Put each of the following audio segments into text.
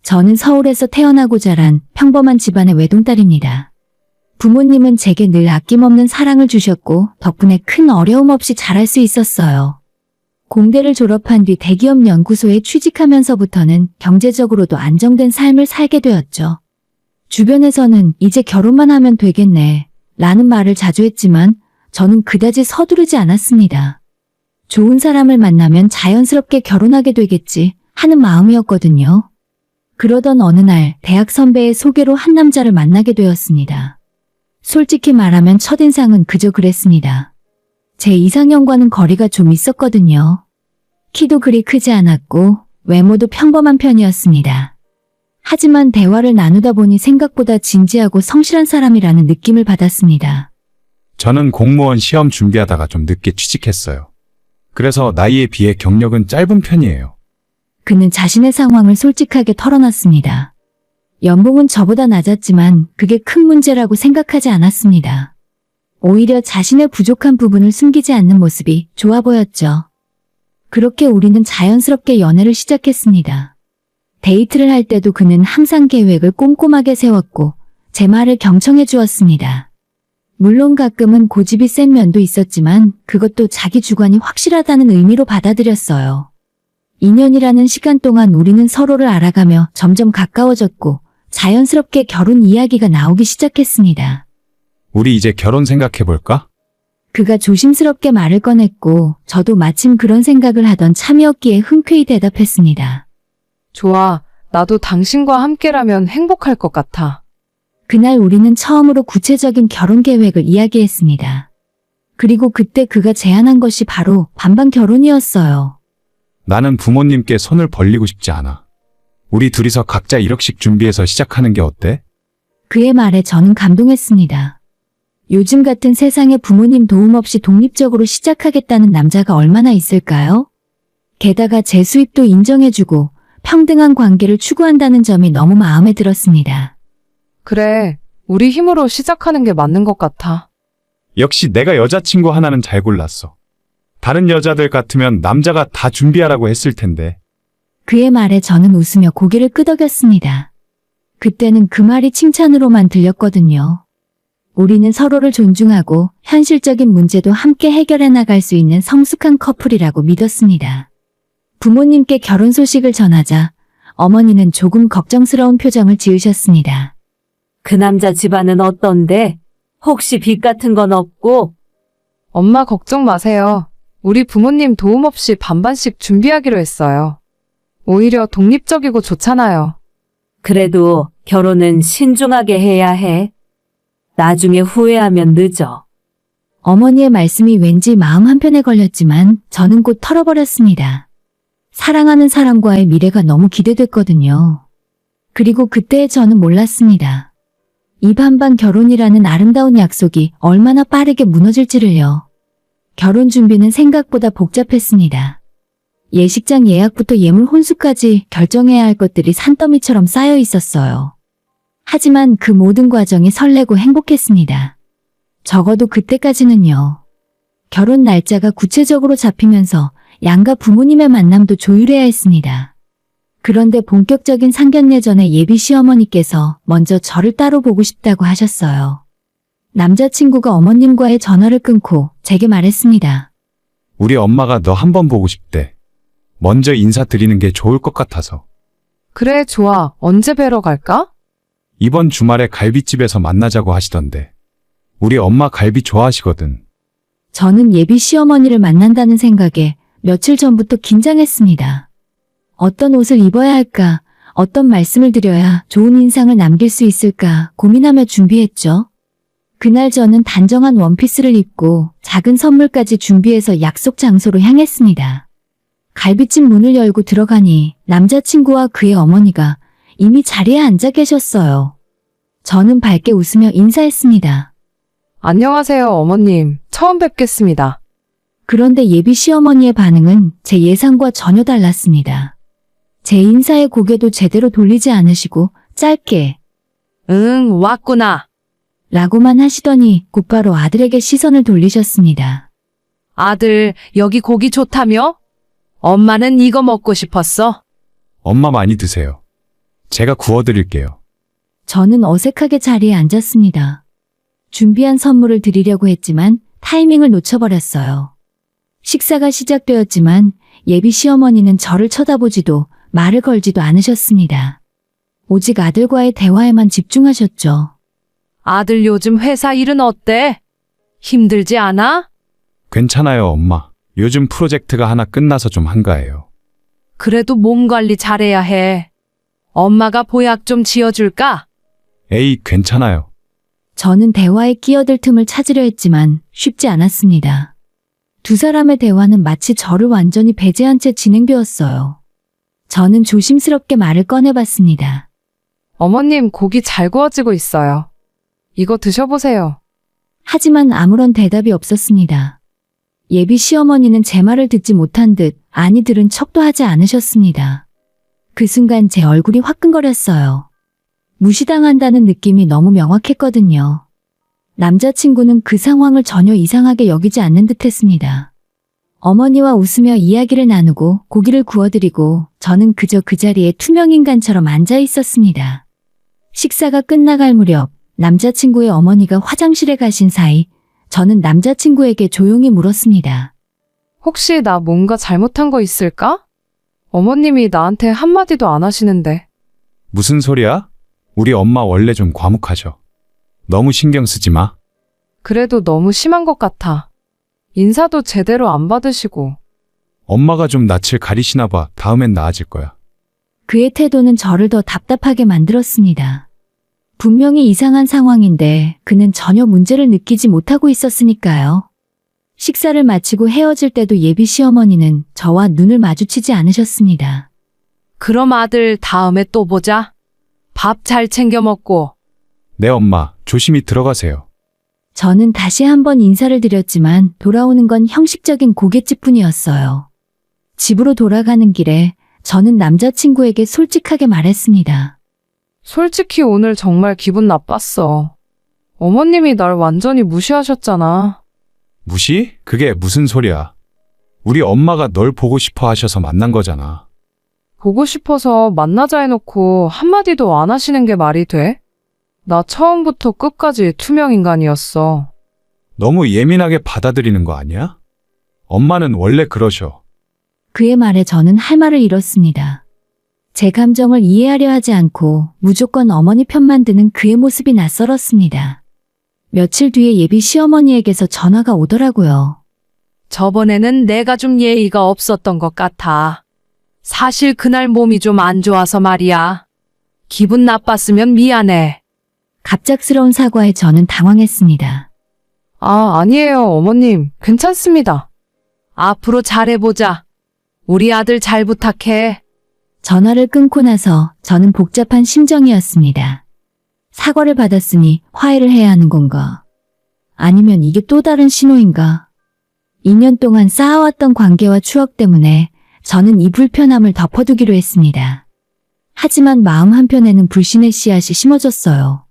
저는 서울에서 태어나고 자란 평범한 집안의 외동딸입니다. 부모님은 제게 늘 아낌없는 사랑을 주셨고 덕분에 큰 어려움 없이 자랄 수 있었어요. 공대를 졸업한 뒤 대기업 연구소에 취직하면서부터는 경제적으로도 안정된 삶을 살게 되었죠. 주변에서는 이제 결혼만 하면 되겠네 라는 말을 자주 했지만 저는 그다지 서두르지 않았습니다. 좋은 사람을 만나면 자연스럽게 결혼하게 되겠지 하는 마음이었거든요. 그러던 어느 날 대학 선배의 소개로 한 남자를 만나게 되었습니다. 솔직히 말하면 첫인상은 그저 그랬습니다. 제 이상형과는 거리가 좀 있었거든요. 키도 그리 크지 않았고 외모도 평범한 편이었습니다. 하지만 대화를 나누다 보니 생각보다 진지하고 성실한 사람이라는 느낌을 받았습니다. 저는 공무원 시험 준비하다가 좀 늦게 취직했어요. 그래서 나이에 비해 경력은 짧은 편이에요. 그는 자신의 상황을 솔직하게 털어놨습니다. 연봉은 저보다 낮았지만 그게 큰 문제라고 생각하지 않았습니다. 오히려 자신의 부족한 부분을 숨기지 않는 모습이 좋아 보였죠. 그렇게 우리는 자연스럽게 연애를 시작했습니다. 데이트를 할 때도 그는 항상 계획을 꼼꼼하게 세웠고 제 말을 경청해 주었습니다. 물론 가끔은 고집이 센 면도 있었지만 그것도 자기 주관이 확실하다는 의미로 받아들였어요. 2년이라는 시간 동안 우리는 서로를 알아가며 점점 가까워졌고 자연스럽게 결혼 이야기가 나오기 시작했습니다. 우리 이제 결혼 생각해볼까? 그가 조심스럽게 말을 꺼냈고 저도 마침 그런 생각을 하던 참이었기에 흔쾌히 대답했습니다. 좋아. 나도 당신과 함께라면 행복할 것 같아. 그날 우리는 처음으로 구체적인 결혼 계획을 이야기했습니다. 그리고 그때 그가 제안한 것이 바로 반반 결혼이었어요. 나는 부모님께 손을 벌리고 싶지 않아. 우리 둘이서 각자 1억씩 준비해서 시작하는 게 어때? 그의 말에 저는 감동했습니다. 요즘 같은 세상에 부모님 도움 없이 독립적으로 시작하겠다는 남자가 얼마나 있을까요? 게다가 제 수입도 인정해주고 평등한 관계를 추구한다는 점이 너무 마음에 들었습니다. 그래. 우리 힘으로 시작하는 게 맞는 것 같아. 역시 내가 여자친구 하나는 잘 골랐어. 다른 여자들 같으면 남자가 다 준비하라고 했을 텐데. 그의 말에 저는 웃으며 고개를 끄덕였습니다. 그때는 그 말이 칭찬으로만 들렸거든요. 우리는 서로를 존중하고 현실적인 문제도 함께 해결해 나갈 수 있는 성숙한 커플이라고 믿었습니다. 부모님께 결혼 소식을 전하자 어머니는 조금 걱정스러운 표정을 지으셨습니다. 그 남자 집안은 어떤데? 혹시 빚 같은 건 없고? 엄마 걱정 마세요. 우리 부모님 도움 없이 반반씩 준비하기로 했어요. 오히려 독립적이고 좋잖아요. 그래도 결혼은 신중하게 해야 해. 나중에 후회하면 늦어. 어머니의 말씀이 왠지 마음 한편에 걸렸지만 저는 곧 털어버렸습니다. 사랑하는 사람과의 미래가 너무 기대됐거든요. 그리고 그때의 저는 몰랐습니다. 이 반반 결혼이라는 아름다운 약속이 얼마나 빠르게 무너질지를요. 결혼 준비는 생각보다 복잡했습니다. 예식장 예약부터 예물 혼수까지 결정해야 할 것들이 산더미처럼 쌓여 있었어요. 하지만 그 모든 과정이 설레고 행복했습니다. 적어도 그때까지는요. 결혼 날짜가 구체적으로 잡히면서 양가 부모님의 만남도 조율해야 했습니다. 그런데 본격적인 상견례 전에 예비 시어머니께서 먼저 저를 따로 보고 싶다고 하셨어요. 남자친구가 어머님과의 전화를 끊고 제게 말했습니다. 우리 엄마가 너 한 번 보고 싶대. 먼저 인사드리는 게 좋을 것 같아서. 그래, 좋아. 언제 뵈러 갈까? 이번 주말에 갈비집에서 만나자고 하시던데. 우리 엄마 갈비 좋아하시거든. 저는 예비 시어머니를 만난다는 생각에 며칠 전부터 긴장했습니다. 어떤 옷을 입어야 할까, 어떤 말씀을 드려야 좋은 인상을 남길 수 있을까 고민하며 준비했죠. 그날 저는 단정한 원피스를 입고 작은 선물까지 준비해서 약속 장소로 향했습니다. 갈비집 문을 열고 들어가니 남자친구와 그의 어머니가 이미 자리에 앉아 계셨어요. 저는 밝게 웃으며 인사했습니다. 안녕하세요, 어머님. 처음 뵙겠습니다. 그런데 예비 시어머니의 반응은 제 예상과 전혀 달랐습니다. 제 인사에 고개도 제대로 돌리지 않으시고 짧게 응, 왔구나. 라고만 하시더니 곧바로 아들에게 시선을 돌리셨습니다. 아들, 여기 고기 좋다며? 엄마는 이거 먹고 싶었어. 엄마 많이 드세요. 제가 구워드릴게요. 저는 어색하게 자리에 앉았습니다. 준비한 선물을 드리려고 했지만 타이밍을 놓쳐버렸어요. 식사가 시작되었지만 예비 시어머니는 저를 쳐다보지도 말을 걸지도 않으셨습니다. 오직 아들과의 대화에만 집중하셨죠. 아들 요즘 회사 일은 어때? 힘들지 않아? 괜찮아요, 엄마. 요즘 프로젝트가 하나 끝나서 좀 한가해요. 그래도 몸 관리 잘해야 해. 엄마가 보약 좀 지어줄까? 에이, 괜찮아요. 저는 대화에 끼어들 틈을 찾으려 했지만 쉽지 않았습니다. 두 사람의 대화는 마치 저를 완전히 배제한 채 진행되었어요. 저는 조심스럽게 말을 꺼내봤습니다. 어머님, 고기 잘 구워지고 있어요. 이거 드셔보세요. 하지만 아무런 대답이 없었습니다. 예비 시어머니는 제 말을 듣지 못한 듯 아니 들은 척도 하지 않으셨습니다. 그 순간 제 얼굴이 화끈거렸어요. 무시당한다는 느낌이 너무 명확했거든요. 남자친구는 그 상황을 전혀 이상하게 여기지 않는 듯 했습니다. 어머니와 웃으며 이야기를 나누고 고기를 구워드리고 저는 그저 그 자리에 투명인간처럼 앉아 있었습니다. 식사가 끝나갈 무렵 남자친구의 어머니가 화장실에 가신 사이 저는 남자친구에게 조용히 물었습니다. 혹시 나 뭔가 잘못한 거 있을까? 어머님이 나한테 한마디도 안 하시는데. 무슨 소리야? 우리 엄마 원래 좀 과묵하죠. 너무 신경 쓰지 마. 그래도 너무 심한 것 같아. 인사도 제대로 안 받으시고. 엄마가 좀 낯을 가리시나 봐. 다음엔 나아질 거야. 그의 태도는 저를 더 답답하게 만들었습니다. 분명히 이상한 상황인데 그는 전혀 문제를 느끼지 못하고 있었으니까요. 식사를 마치고 헤어질 때도 예비 시어머니는 저와 눈을 마주치지 않으셨습니다. 그럼 아들 다음에 또 보자. 밥 잘 챙겨 먹고. 네, 엄마. 조심히 들어가세요. 저는 다시 한번 인사를 드렸지만 돌아오는 건 형식적인 고갯짓뿐이었어요. 집으로 돌아가는 길에 저는 남자친구에게 솔직하게 말했습니다. 솔직히 오늘 정말 기분 나빴어. 어머님이 날 완전히 무시하셨잖아. 무시? 그게 무슨 소리야? 우리 엄마가 널 보고 싶어 하셔서 만난 거잖아. 보고 싶어서 만나자 해놓고 한마디도 안 하시는 게 말이 돼? 나 처음부터 끝까지 투명인간이었어. 너무 예민하게 받아들이는 거 아니야? 엄마는 원래 그러셔. 그의 말에 저는 할 말을 잃었습니다. 제 감정을 이해하려 하지 않고 무조건 어머니 편만 드는 그의 모습이 낯설었습니다. 며칠 뒤에 예비 시어머니에게서 전화가 오더라고요. 저번에는 내가 좀 예의가 없었던 것 같아. 사실 그날 몸이 좀 안 좋아서 말이야. 기분 나빴으면 미안해. 갑작스러운 사과에 저는 당황했습니다. 아니에요, 어머님. 괜찮습니다. 앞으로 잘해보자. 우리 아들 잘 부탁해. 전화를 끊고 나서 저는 복잡한 심정이었습니다. 사과를 받았으니 화해를 해야 하는 건가? 아니면 이게 또 다른 신호인가? 2년 동안 쌓아왔던 관계와 추억 때문에 저는 이 불편함을 덮어두기로 했습니다. 하지만 마음 한편에는 불신의 씨앗이 심어졌어요.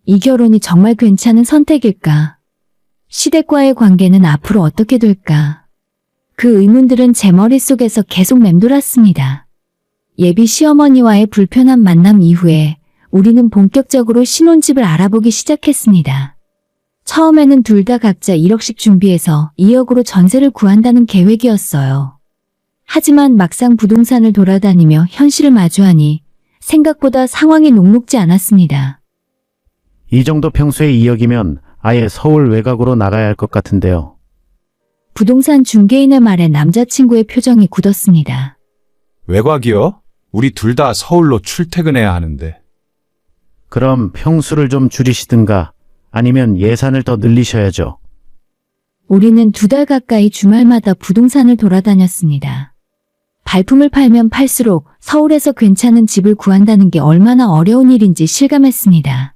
이 결혼이 정말 괜찮은 선택일까? 시댁과의 관계는 앞으로 어떻게 될까? 그 의문들은 제 머릿속에서 계속 맴돌았습니다. 예비 시어머니와의 불편한 만남 이후에 우리는 본격적으로 신혼집을 알아보기 시작했습니다. 처음에는 둘 다 각자 1억씩 준비해서 2억으로 전세를 구한다는 계획이었어요. 하지만 막상 부동산을 돌아다니며 현실을 마주하니 생각보다 상황이 녹록지 않았습니다. 이 정도 평수의 2억이면 아예 서울 외곽으로 나가야 할 것 같은데요. 부동산 중개인의 말에 남자친구의 표정이 굳었습니다. 외곽이요? 우리 둘 다 서울로 출퇴근해야 하는데. 그럼 평수를 좀 줄이시든가 아니면 예산을 더 늘리셔야죠. 우리는 2달 가까이 주말마다 부동산을 돌아다녔습니다. 발품을 팔면 팔수록 서울에서 괜찮은 집을 구한다는 게 얼마나 어려운 일인지 실감했습니다.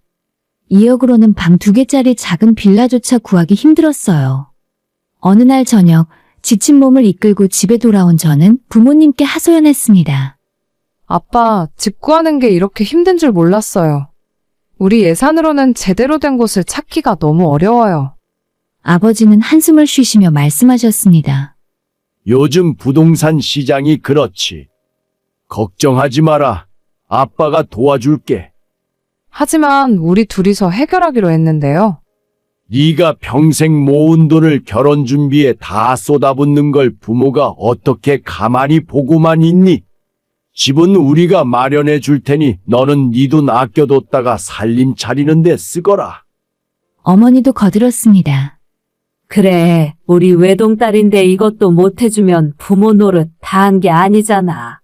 2억으로는 방 2개짜리 작은 빌라조차 구하기 힘들었어요. 어느 날 저녁 지친 몸을 이끌고 집에 돌아온 저는 부모님께 하소연했습니다. 아빠, 집 구하는 게 이렇게 힘든 줄 몰랐어요. 우리 예산으로는 제대로 된 곳을 찾기가 너무 어려워요. 아버지는 한숨을 쉬시며 말씀하셨습니다. 요즘 부동산 시장이 그렇지. 걱정하지 마라. 아빠가 도와줄게. 하지만 우리 둘이서 해결하기로 했는데요. 네가 평생 모은 돈을 결혼 준비에 다 쏟아붓는 걸 부모가 어떻게 가만히 보고만 있니? 집은 우리가 마련해 줄 테니 너는 네 돈 아껴뒀다가 살림 차리는 데 쓰거라. 어머니도 거들었습니다. 그래, 우리 외동딸인데 이것도 못해주면 부모 노릇 다 한 게 아니잖아.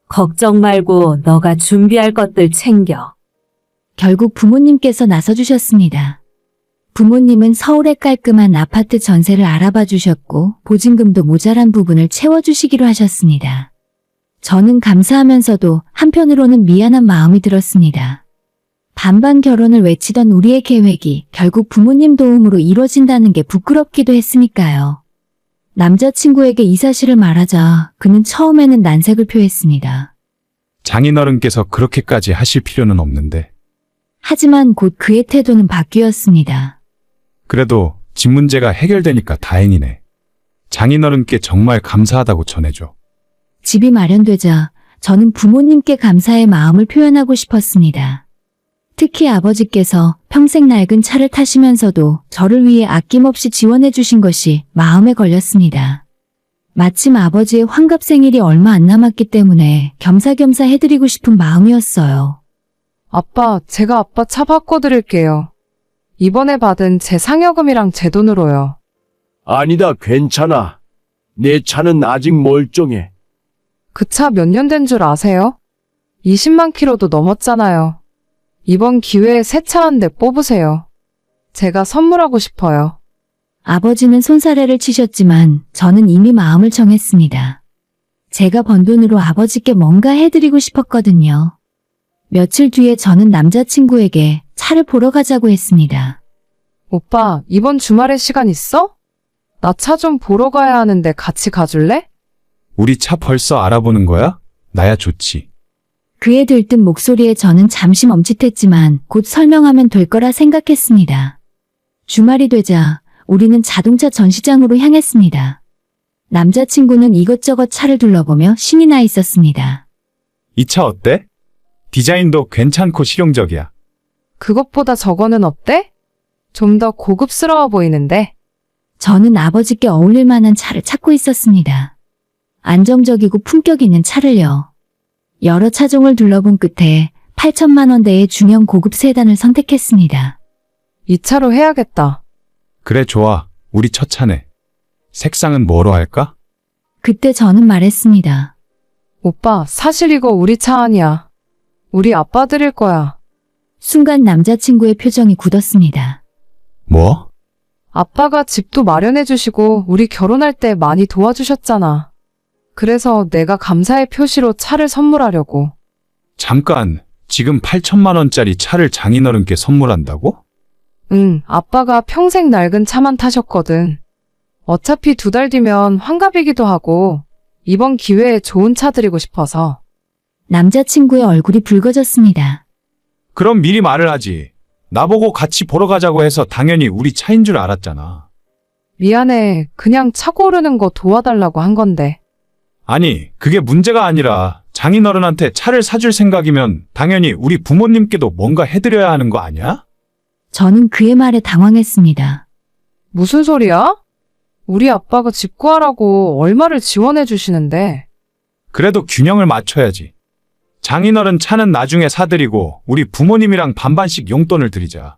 걱정 말고 너가 준비할 것들 챙겨. 결국 부모님께서 나서주셨습니다. 부모님은 서울의 깔끔한 아파트 전세를 알아봐 주셨고 보증금도 모자란 부분을 채워주시기로 하셨습니다. 저는 감사하면서도 한편으로는 미안한 마음이 들었습니다. 반반 결혼을 외치던 우리의 계획이 결국 부모님 도움으로 이루어진다는 게 부끄럽기도 했으니까요. 남자친구에게 이 사실을 말하자 그는 처음에는 난색을 표했습니다. 장인어른께서 그렇게까지 하실 필요는 없는데. 하지만 곧 그의 태도는 바뀌었습니다. 그래도 집 문제가 해결되니까 다행이네. 장인어른께 정말 감사하다고 전해줘. 집이 마련되자 저는 부모님께 감사의 마음을 표현하고 싶었습니다. 특히 아버지께서 평생 낡은 차를 타시면서도 저를 위해 아낌없이 지원해 주신 것이 마음에 걸렸습니다. 마침 아버지의 환갑 생일이 얼마 안 남았기 때문에 겸사겸사 해드리고 싶은 마음이었어요. 아빠, 제가 아빠 차 바꿔드릴게요. 이번에 받은 제 상여금이랑 제 돈으로요. 아니다, 괜찮아. 내 차는 아직 멀쩡해. 그 차 몇 년 된 줄 아세요? 20만 킬로도 넘었잖아요. 이번 기회에 새 차 한 대 뽑으세요. 제가 선물하고 싶어요. 아버지는 손사래를 치셨지만 저는 이미 마음을 정했습니다. 제가 번 돈으로 아버지께 뭔가 해드리고 싶었거든요. 며칠 뒤에 저는 남자친구에게 차를 보러 가자고 했습니다. 오빠, 이번 주말에 시간 있어? 나 차 좀 보러 가야 하는데 같이 가줄래? 우리 차 벌써 알아보는 거야? 나야 좋지. 그의 들뜬 목소리에 저는 잠시 멈칫했지만 곧 설명하면 될 거라 생각했습니다. 주말이 되자 우리는 자동차 전시장으로 향했습니다. 남자친구는 이것저것 차를 둘러보며 신이 나 있었습니다. 이 차 어때? 디자인도 괜찮고 실용적이야. 그것보다 저거는 어때? 좀 더 고급스러워 보이는데. 저는 아버지께 어울릴 만한 차를 찾고 있었습니다. 안정적이고 품격 있는 차를요. 여러 차종을 둘러본 끝에 8천만 원대의 중형 고급 세단을 선택했습니다. 이 차로 해야겠다. 그래, 좋아. 우리 첫 차네. 색상은 뭐로 할까? 그때 저는 말했습니다. 오빠, 사실 이거 우리 차 아니야. 우리 아빠 드릴 거야. 순간 남자친구의 표정이 굳었습니다. 뭐? 아빠가 집도 마련해 주시고 우리 결혼할 때 많이 도와주셨잖아. 그래서 내가 감사의 표시로 차를 선물하려고. 잠깐, 지금 8천만 원짜리 차를 장인어른께 선물한다고? 응, 아빠가 평생 낡은 차만 타셨거든. 어차피 2달 뒤면 환갑이기도 하고 이번 기회에 좋은 차 드리고 싶어서. 남자친구의 얼굴이 붉어졌습니다. 그럼 미리 말을 하지. 나보고 같이 보러 가자고 해서 당연히 우리 차인 줄 알았잖아. 미안해. 그냥 차 고르는 거 도와달라고 한 건데. 아니, 그게 문제가 아니라 장인어른한테 차를 사줄 생각이면 당연히 우리 부모님께도 뭔가 해드려야 하는 거 아니야? 저는 그의 말에 당황했습니다. 무슨 소리야? 우리 아빠가 집 구하라고 얼마를 지원해 주시는데. 그래도 균형을 맞춰야지. 장인어른 차는 나중에 사드리고 우리 부모님이랑 반반씩 용돈을 드리자.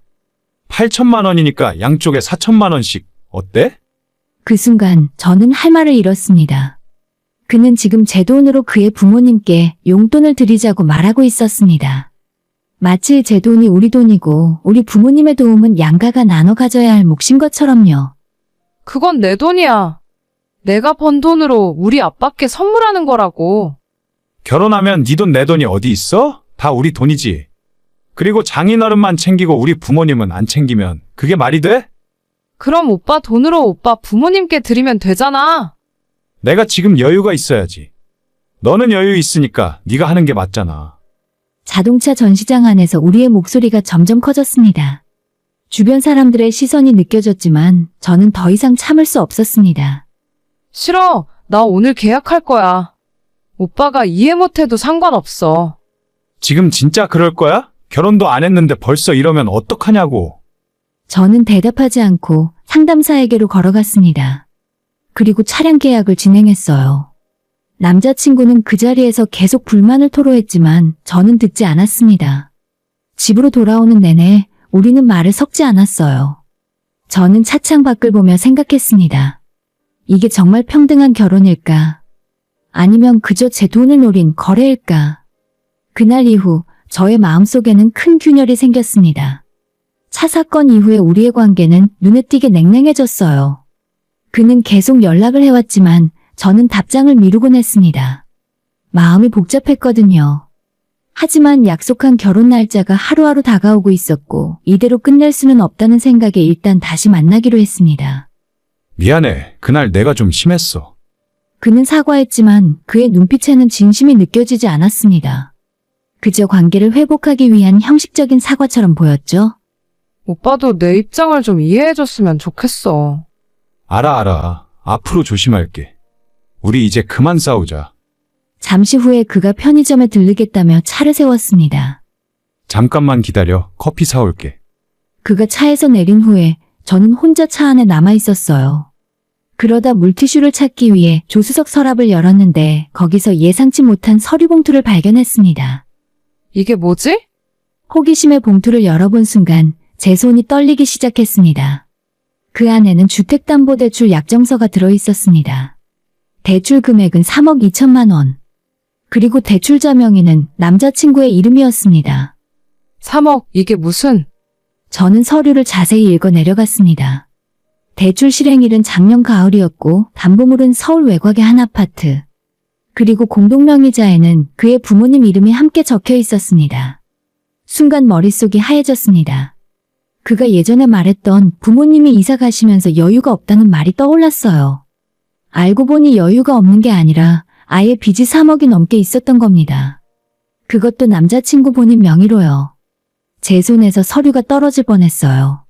8천만 원이니까 양쪽에 4천만 원씩 어때? 그 순간 저는 할 말을 잃었습니다. 그는 지금 제 돈으로 그의 부모님께 용돈을 드리자고 말하고 있었습니다. 마치 제 돈이 우리 돈이고 우리 부모님의 도움은 양가가 나눠 가져야 할 몫인 것처럼요. 그건 내 돈이야. 내가 번 돈으로 우리 아빠께 선물하는 거라고. 결혼하면 네 돈 내 돈이 어디 있어? 다 우리 돈이지. 그리고 장인어른만 챙기고 우리 부모님은 안 챙기면 그게 말이 돼? 그럼 오빠 돈으로 오빠 부모님께 드리면 되잖아. 내가 지금 여유가 있어야지. 너는 여유 있으니까 네가 하는 게 맞잖아. 자동차 전시장 안에서 우리의 목소리가 점점 커졌습니다. 주변 사람들의 시선이 느껴졌지만 저는 더 이상 참을 수 없었습니다. 싫어. 나 오늘 계약할 거야. 오빠가 이해 못해도 상관없어. 지금 진짜 그럴 거야? 결혼도 안 했는데 벌써 이러면 어떡하냐고. 저는 대답하지 않고 상담사에게로 걸어갔습니다. 그리고 차량 계약을 진행했어요. 남자친구는 그 자리에서 계속 불만을 토로했지만 저는 듣지 않았습니다. 집으로 돌아오는 내내 우리는 말을 섞지 않았어요. 저는 차창 밖을 보며 생각했습니다. 이게 정말 평등한 결혼일까? 아니면 그저 제 돈을 노린 거래일까? 그날 이후 저의 마음속에는 큰 균열이 생겼습니다. 차 사건 이후에 우리의 관계는 눈에 띄게 냉랭해졌어요. 그는 계속 연락을 해왔지만 저는 답장을 미루곤 했습니다. 마음이 복잡했거든요. 하지만 약속한 결혼 날짜가 하루하루 다가오고 있었고 이대로 끝낼 수는 없다는 생각에 일단 다시 만나기로 했습니다. 미안해. 그날 내가 좀 심했어. 그는 사과했지만 그의 눈빛에는 진심이 느껴지지 않았습니다. 그저 관계를 회복하기 위한 형식적인 사과처럼 보였죠. 오빠도 내 입장을 좀 이해해줬으면 좋겠어. 알아. 앞으로 조심할게. 우리 이제 그만 싸우자. 잠시 후에 그가 편의점에 들르겠다며 차를 세웠습니다. 잠깐만 기다려. 커피 사올게. 그가 차에서 내린 후에 저는 혼자 차 안에 남아 있었어요. 그러다 물티슈를 찾기 위해 조수석 서랍을 열었는데 거기서 예상치 못한 서류 봉투를 발견했습니다. 이게 뭐지? 호기심에 봉투를 열어본 순간 제 손이 떨리기 시작했습니다. 그 안에는 주택담보대출 약정서가 들어있었습니다. 대출 금액은 3억 2천만 원. 그리고 대출자 명의는 남자친구의 이름이었습니다. 3억, 이게 무슨? 저는 서류를 자세히 읽어 내려갔습니다. 대출 실행일은 작년 가을이었고 담보물은 서울 외곽의 한 아파트. 그리고 공동명의자에는 그의 부모님 이름이 함께 적혀 있었습니다. 순간 머릿속이 하얘졌습니다. 그가 예전에 말했던 부모님이 이사 가시면서 여유가 없다는 말이 떠올랐어요. 알고 보니 여유가 없는 게 아니라 아예 빚이 3억이 넘게 있었던 겁니다. 그것도 남자친구 본인 명의로요. 제 손에서 서류가 떨어질 뻔했어요.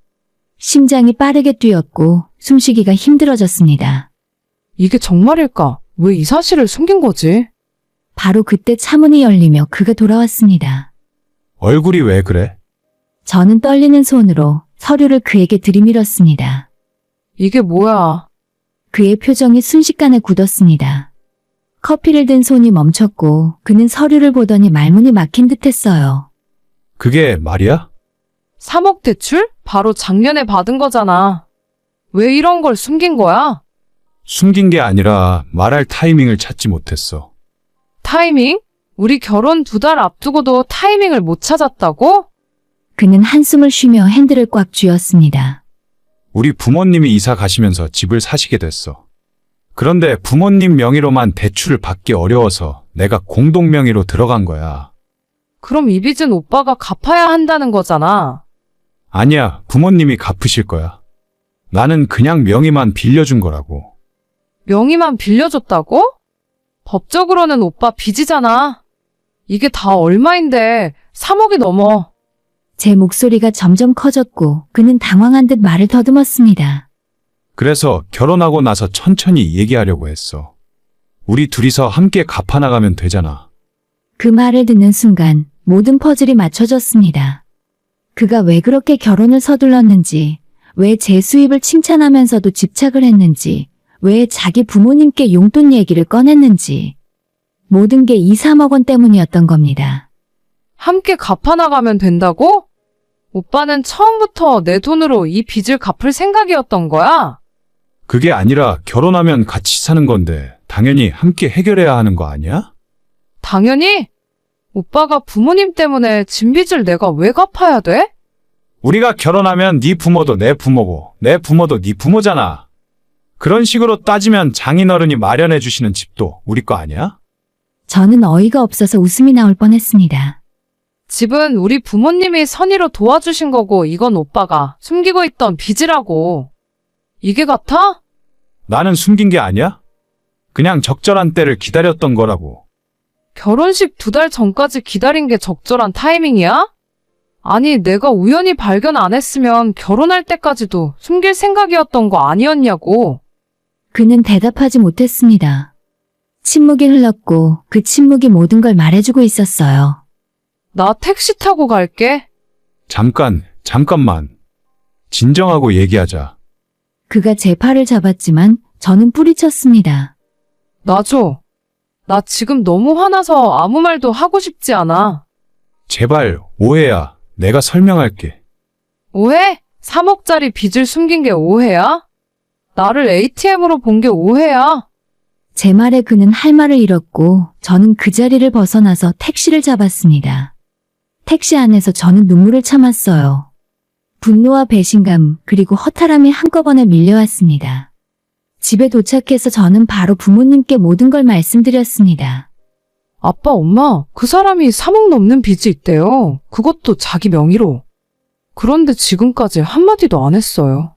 심장이 빠르게 뛰었고 숨쉬기가 힘들어졌습니다. 이게 정말일까? 왜 이 사실을 숨긴 거지? 바로 그때 차문이 열리며 그가 돌아왔습니다. 얼굴이 왜 그래? 저는 떨리는 손으로 서류를 그에게 들이밀었습니다. 이게 뭐야? 그의 표정이 순식간에 굳었습니다. 커피를 든 손이 멈췄고 그는 서류를 보더니 말문이 막힌 듯했어요. 그게 말이야? 3억 대출? 바로 작년에 받은 거잖아. 왜 이런 걸 숨긴 거야? 숨긴 게 아니라 말할 타이밍을 찾지 못했어. 타이밍? 우리 결혼 2달 앞두고도 타이밍을 못 찾았다고? 그는 한숨을 쉬며 핸들을 꽉 쥐었습니다. 우리 부모님이 이사 가시면서 집을 사시게 됐어. 그런데 부모님 명의로만 대출을 받기 어려워서 내가 공동 명의로 들어간 거야. 그럼 이 빚은 오빠가 갚아야 한다는 거잖아. 아니야, 부모님이 갚으실 거야. 나는 그냥 명의만 빌려준 거라고. 명의만 빌려줬다고? 법적으로는 오빠 빚이잖아. 이게 다 얼마인데 3억이 넘어. 제 목소리가 점점 커졌고 그는 당황한 듯 말을 더듬었습니다. 그래서 결혼하고 나서 천천히 얘기하려고 했어. 우리 둘이서 함께 갚아나가면 되잖아. 그 말을 듣는 순간 모든 퍼즐이 맞춰졌습니다. 그가 왜 그렇게 결혼을 서둘렀는지, 왜 제 수입을 칭찬하면서도 집착을 했는지, 왜 자기 부모님께 용돈 얘기를 꺼냈는지. 모든 게 2, 3억 원 때문이었던 겁니다. 함께 갚아나가면 된다고? 오빠는 처음부터 내 돈으로 이 빚을 갚을 생각이었던 거야? 그게 아니라 결혼하면 같이 사는 건데 당연히 함께 해결해야 하는 거 아니야? 당연히. 오빠가 부모님 때문에 진 빚을 내가 왜 갚아야 돼? 우리가 결혼하면 네 부모도 내 부모고 내 부모도 네 부모잖아. 그런 식으로 따지면 장인어른이 마련해 주시는 집도 우리 거 아니야? 저는 어이가 없어서 웃음이 나올 뻔했습니다. 집은 우리 부모님이 선의로 도와주신 거고 이건 오빠가 숨기고 있던 빚이라고. 이게 같아? 나는 숨긴 게 아니야? 그냥 적절한 때를 기다렸던 거라고. 결혼식 2달 전까지 기다린 게 적절한 타이밍이야? 아니, 내가 우연히 발견 안 했으면 결혼할 때까지도 숨길 생각이었던 거 아니었냐고. 그는 대답하지 못했습니다. 침묵이 흘렀고 그 침묵이 모든 걸 말해주고 있었어요. 나 택시 타고 갈게. 잠깐만. 진정하고 얘기하자. 그가 제 팔을 잡았지만 저는 뿌리쳤습니다. 나 줘. 나 지금 너무 화나서 아무 말도 하고 싶지 않아. 제발, 오해야. 내가 설명할게. 오해? 3억짜리 빚을 숨긴 게 오해야? 나를 ATM으로 본 게 오해야? 제 말에 그는 할 말을 잃었고 저는 그 자리를 벗어나서 택시를 잡았습니다. 택시 안에서 저는 눈물을 참았어요. 분노와 배신감 그리고 허탈함이 한꺼번에 밀려왔습니다. 집에 도착해서 저는 바로 부모님께 모든 걸 말씀드렸습니다. 아빠, 엄마, 그 사람이 3억 넘는 빚이 있대요. 그것도 자기 명의로. 그런데 지금까지 한마디도 안 했어요.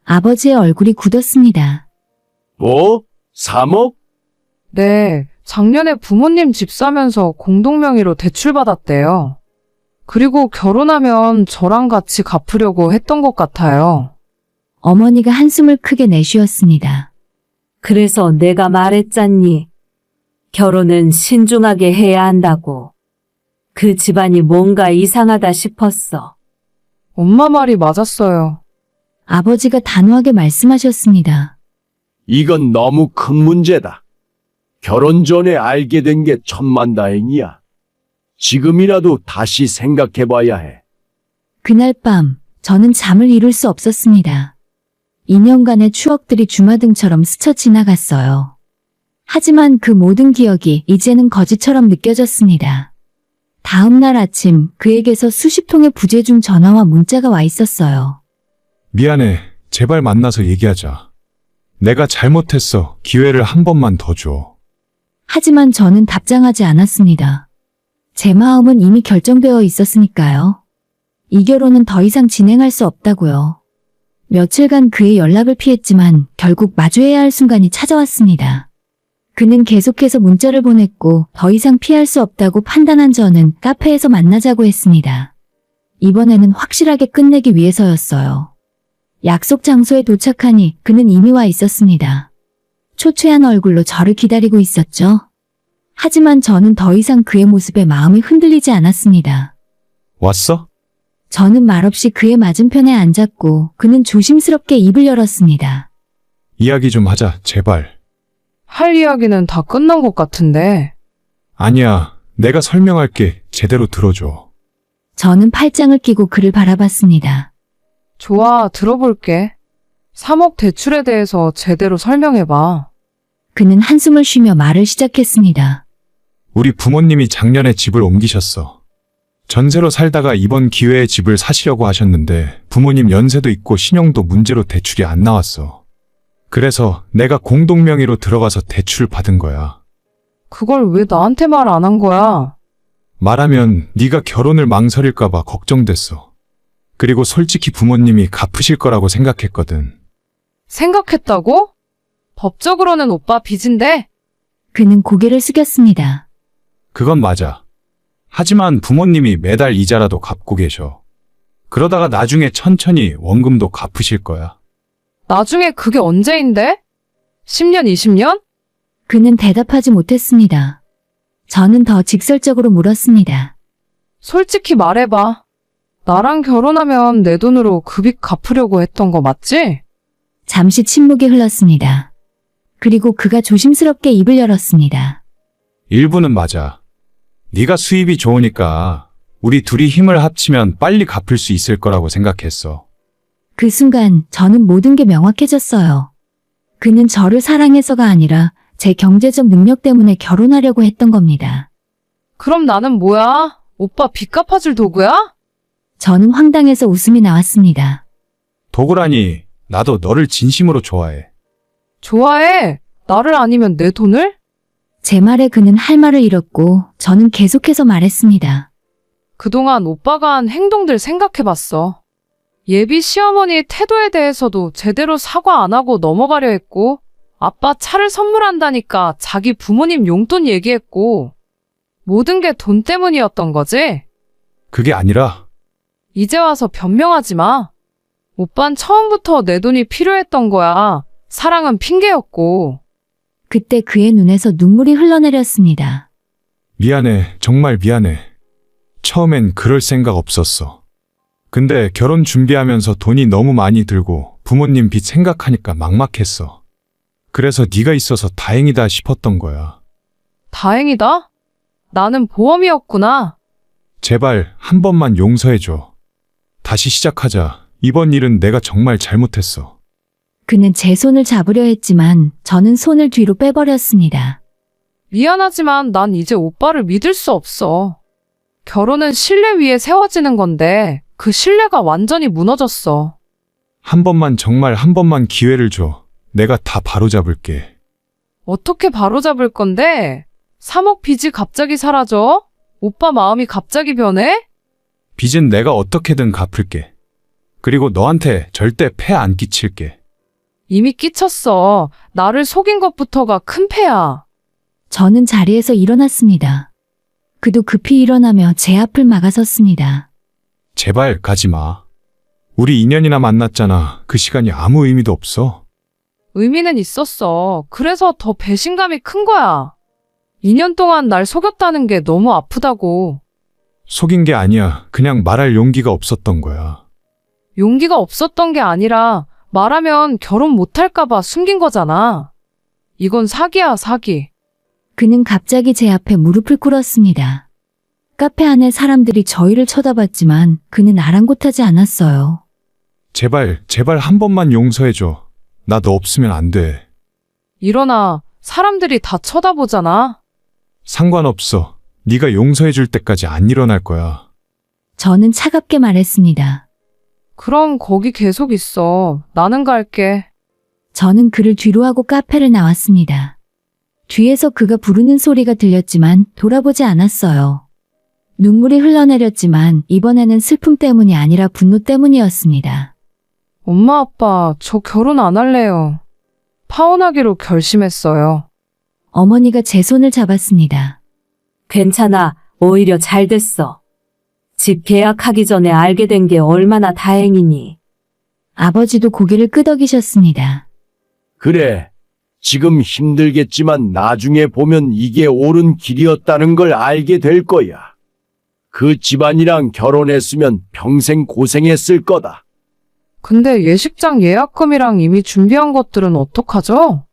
아버지의 얼굴이 굳었습니다. 뭐? 3억? 네, 작년에 부모님 집 사면서 공동명의로 대출받았대요. 그리고 결혼하면 저랑 같이 갚으려고 했던 것 같아요. 어머니가 한숨을 크게 내쉬었습니다. 그래서 내가 말했잖니. 결혼은 신중하게 해야 한다고. 그 집안이 뭔가 이상하다 싶었어. 엄마 말이 맞았어요. 아버지가 단호하게 말씀하셨습니다. 이건 너무 큰 문제다. 결혼 전에 알게 된 게 천만다행이야. 지금이라도 다시 생각해봐야 해. 그날 밤 저는 잠을 이룰 수 없었습니다. 2년간의 추억들이 주마등처럼 스쳐 지나갔어요. 하지만 그 모든 기억이 이제는 거짓처럼 느껴졌습니다. 다음 날 아침 그에게서 수십 통의 부재중 전화와 문자가 와 있었어요. 미안해. 제발 만나서 얘기하자. 내가 잘못했어. 기회를 한 번만 더 줘. 하지만 저는 답장하지 않았습니다. 제 마음은 이미 결정되어 있었으니까요. 이 결혼은 더 이상 진행할 수 없다고요. 며칠간 그의 연락을 피했지만 결국 마주해야 할 순간이 찾아왔습니다. 그는 계속해서 문자를 보냈고 더 이상 피할 수 없다고 판단한 저는 카페에서 만나자고 했습니다. 이번에는 확실하게 끝내기 위해서였어요. 약속 장소에 도착하니 그는 이미 와 있었습니다. 초췌한 얼굴로 저를 기다리고 있었죠. 하지만 저는 더 이상 그의 모습에 마음이 흔들리지 않았습니다. 왔어? 저는 말없이 그의 맞은편에 앉았고 그는 조심스럽게 입을 열었습니다. 이야기 좀 하자, 제발. 할 이야기는 다 끝난 것 같은데. 아니야. 내가 설명할게. 제대로 들어줘. 저는 팔짱을 끼고 그를 바라봤습니다. 좋아, 들어볼게. 3억 대출에 대해서 제대로 설명해봐. 그는 한숨을 쉬며 말을 시작했습니다. 우리 부모님이 작년에 집을 옮기셨어. 전세로 살다가 이번 기회에 집을 사시려고 하셨는데 부모님 연세도 있고 신용도 문제로 대출이 안 나왔어. 그래서 내가 공동명의로 들어가서 대출 받은 거야. 그걸 왜 나한테 말 안 한 거야? 말하면 네가 결혼을 망설일까 봐 걱정됐어. 그리고 솔직히 부모님이 갚으실 거라고 생각했거든. 생각했다고? 법적으로는 오빠 빚인데? 그는 고개를 숙였습니다. 그건 맞아. 하지만 부모님이 매달 이자라도 갚고 계셔. 그러다가 나중에 천천히 원금도 갚으실 거야. 나중에 그게 언제인데? 10년, 20년? 그는 대답하지 못했습니다. 저는 더 직설적으로 물었습니다. 솔직히 말해봐. 나랑 결혼하면 내 돈으로 그 빚 갚으려고 했던 거 맞지? 잠시 침묵이 흘렀습니다. 그리고 그가 조심스럽게 입을 열었습니다. 일부는 맞아. 네가 수입이 좋으니까 우리 둘이 힘을 합치면 빨리 갚을 수 있을 거라고 생각했어. 그 순간 저는 모든 게 명확해졌어요. 그는 저를 사랑해서가 아니라 제 경제적 능력 때문에 결혼하려고 했던 겁니다. 그럼 나는 뭐야? 오빠 빚 갚아줄 도구야? 저는 황당해서 웃음이 나왔습니다. 도구라니, 나도 너를 진심으로 좋아해. 좋아해. 나를 아니면 내 돈을? 제 말에 그는 할 말을 잃었고 저는 계속해서 말했습니다. 그동안 오빠가 한 행동들 생각해봤어. 예비 시어머니의 태도에 대해서도 제대로 사과 안 하고 넘어가려 했고, 아빠 차를 선물한다니까 자기 부모님 용돈 얘기했고, 모든 게 돈 때문이었던 거지? 그게 아니라 이제 와서 변명하지 마. 오빤 처음부터 내 돈이 필요했던 거야. 사랑은 핑계였고. 그때 그의 눈에서 눈물이 흘러내렸습니다. 미안해. 정말 미안해. 처음엔 그럴 생각 없었어. 근데 결혼 준비하면서 돈이 너무 많이 들고 부모님 빚 생각하니까 막막했어. 그래서 네가 있어서 다행이다 싶었던 거야. 다행이다? 나는 보험이었구나. 제발 한 번만 용서해줘. 다시 시작하자. 이번 일은 내가 정말 잘못했어. 그는 제 손을 잡으려 했지만 저는 손을 뒤로 빼버렸습니다. 미안하지만 난 이제 오빠를 믿을 수 없어. 결혼은 신뢰 위에 세워지는 건데 그 신뢰가 완전히 무너졌어. 한 번만 정말 한 번만 기회를 줘. 내가 다 바로잡을게. 어떻게 바로잡을 건데? 3억 빚이 갑자기 사라져? 오빠 마음이 갑자기 변해? 빚은 내가 어떻게든 갚을게. 그리고 너한테 절대 폐 안 끼칠게. 이미 끼쳤어. 나를 속인 것부터가 큰 패야. 저는 자리에서 일어났습니다. 그도 급히 일어나며 제 앞을 막아섰습니다. 제발 가지 마. 우리 2년이나 만났잖아. 그 시간이 아무 의미도 없어. 의미는 있었어. 그래서 더 배신감이 큰 거야. 2년 동안 날 속였다는 게 너무 아프다고. 속인 게 아니야. 그냥 말할 용기가 없었던 거야. 용기가 없었던 게 아니라 말하면 결혼 못할까봐 숨긴 거잖아. 이건 사기야, 사기. 그는 갑자기 제 앞에 무릎을 꿇었습니다. 카페 안에 사람들이 저희를 쳐다봤지만 그는 아랑곳하지 않았어요. 제발, 제발 한 번만 용서해줘. 나 너 없으면 안 돼. 일어나. 사람들이 다 쳐다보잖아. 상관없어. 네가 용서해줄 때까지 안 일어날 거야. 저는 차갑게 말했습니다. 그럼 거기 계속 있어. 나는 갈게. 저는 그를 뒤로 하고 카페를 나왔습니다. 뒤에서 그가 부르는 소리가 들렸지만 돌아보지 않았어요. 눈물이 흘러내렸지만 이번에는 슬픔 때문이 아니라 분노 때문이었습니다. 엄마, 아빠, 저 결혼 안 할래요. 파혼하기로 결심했어요. 어머니가 제 손을 잡았습니다. 괜찮아. 오히려 잘 됐어. 집 계약하기 전에 알게 된 게 얼마나 다행이니. 아버지도 고개를 끄덕이셨습니다. 그래. 지금 힘들겠지만 나중에 보면 이게 옳은 길이었다는 걸 알게 될 거야. 그 집안이랑 결혼했으면 평생 고생했을 거다. 근데 예식장 예약금이랑 이미 준비한 것들은 어떡하죠?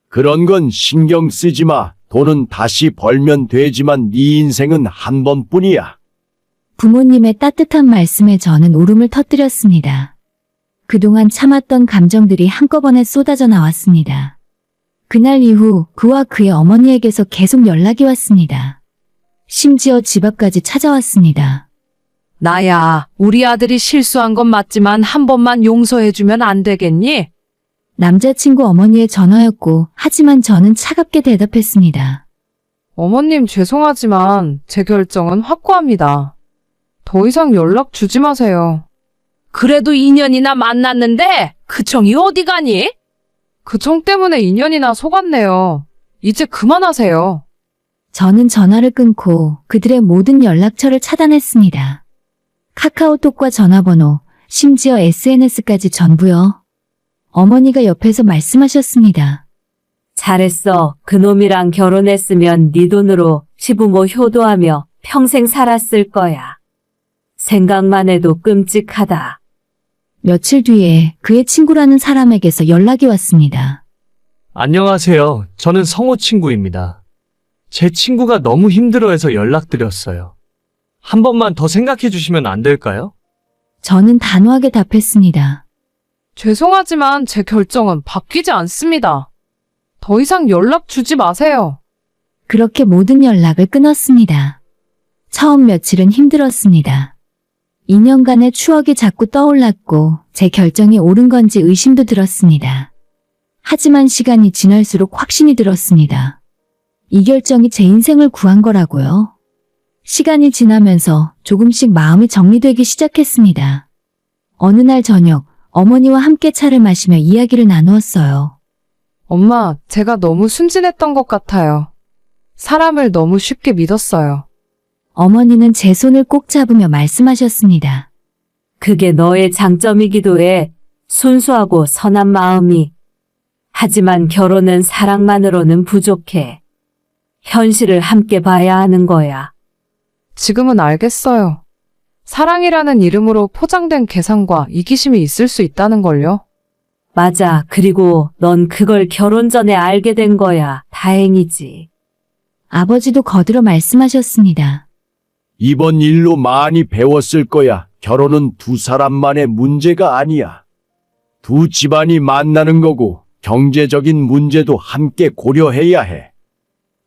그런 건 신경 쓰지 마. 돈은 다시 벌면 되지만 네 인생은 한 번뿐이야. 부모님의 따뜻한 말씀에 저는 울음을 터뜨렸습니다. 그동안 참았던 감정들이 한꺼번에 쏟아져 나왔습니다. 그날 이후 그와 그의 어머니에게서 계속 연락이 왔습니다. 심지어 집 앞까지 찾아왔습니다. 나야, 우리 아들이 실수한 건 맞지만 한 번만 용서해주면 안 되겠니? 남자친구 어머니의 전화였고 하지만 저는 차갑게 대답했습니다. 어머님 죄송하지만 제 결정은 확고합니다. 더 이상 연락 주지 마세요. 그래도 2년이나 만났는데 그 정이 어디 가니? 그 정 때문에 2년이나 속았네요. 이제 그만하세요. 저는 전화를 끊고 그들의 모든 연락처를 차단했습니다. 카카오톡과 전화번호, 심지어 SNS까지 전부요. 어머니가 옆에서 말씀하셨습니다. 잘했어. 그놈이랑 결혼했으면 네 돈으로 시부모 효도하며 평생 살았을 거야. 생각만 해도 끔찍하다. 며칠 뒤에 그의 친구라는 사람에게서 연락이 왔습니다. 안녕하세요. 저는 성호 친구입니다. 제 친구가 너무 힘들어해서 연락드렸어요. 한 번만 더 생각해 주시면 안 될까요? 저는 단호하게 답했습니다. 죄송하지만 제 결정은 바뀌지 않습니다. 더 이상 연락 주지 마세요. 그렇게 모든 연락을 끊었습니다. 처음 며칠은 힘들었습니다. 2년간의 추억이 자꾸 떠올랐고 제 결정이 옳은 건지 의심도 들었습니다. 하지만 시간이 지날수록 확신이 들었습니다. 이 결정이 제 인생을 구한 거라고요. 시간이 지나면서 조금씩 마음이 정리되기 시작했습니다. 어느 날 저녁 어머니와 함께 차를 마시며 이야기를 나누었어요. 엄마, 제가 너무 순진했던 것 같아요. 사람을 너무 쉽게 믿었어요. 어머니는 제 손을 꼭 잡으며 말씀하셨습니다. 그게 너의 장점이기도 해. 순수하고 선한 마음이. 하지만 결혼은 사랑만으로는 부족해. 현실을 함께 봐야 하는 거야. 지금은 알겠어요. 사랑이라는 이름으로 포장된 계산과 이기심이 있을 수 있다는 걸요. 맞아. 그리고 넌 그걸 결혼 전에 알게 된 거야. 다행이지. 아버지도 거들어 말씀하셨습니다. 이번 일로 많이 배웠을 거야. 결혼은 두 사람만의 문제가 아니야. 두 집안이 만나는 거고 경제적인 문제도 함께 고려해야 해.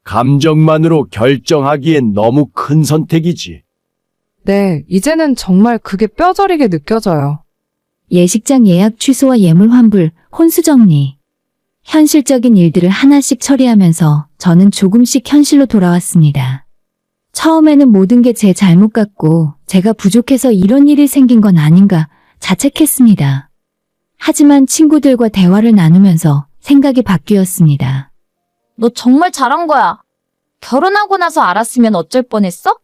감정만으로 결정하기엔 너무 큰 선택이지. 네, 이제는 정말 그게 뼈저리게 느껴져요. 예식장 예약 취소와 예물 환불, 혼수 정리. 현실적인 일들을 하나씩 처리하면서 저는 조금씩 현실로 돌아왔습니다. 처음에는 모든 게 제 잘못 같고 제가 부족해서 이런 일이 생긴 건 아닌가 자책했습니다. 하지만 친구들과 대화를 나누면서 생각이 바뀌었습니다. 너 정말 잘한 거야. 결혼하고 나서 알았으면 어쩔 뻔했어?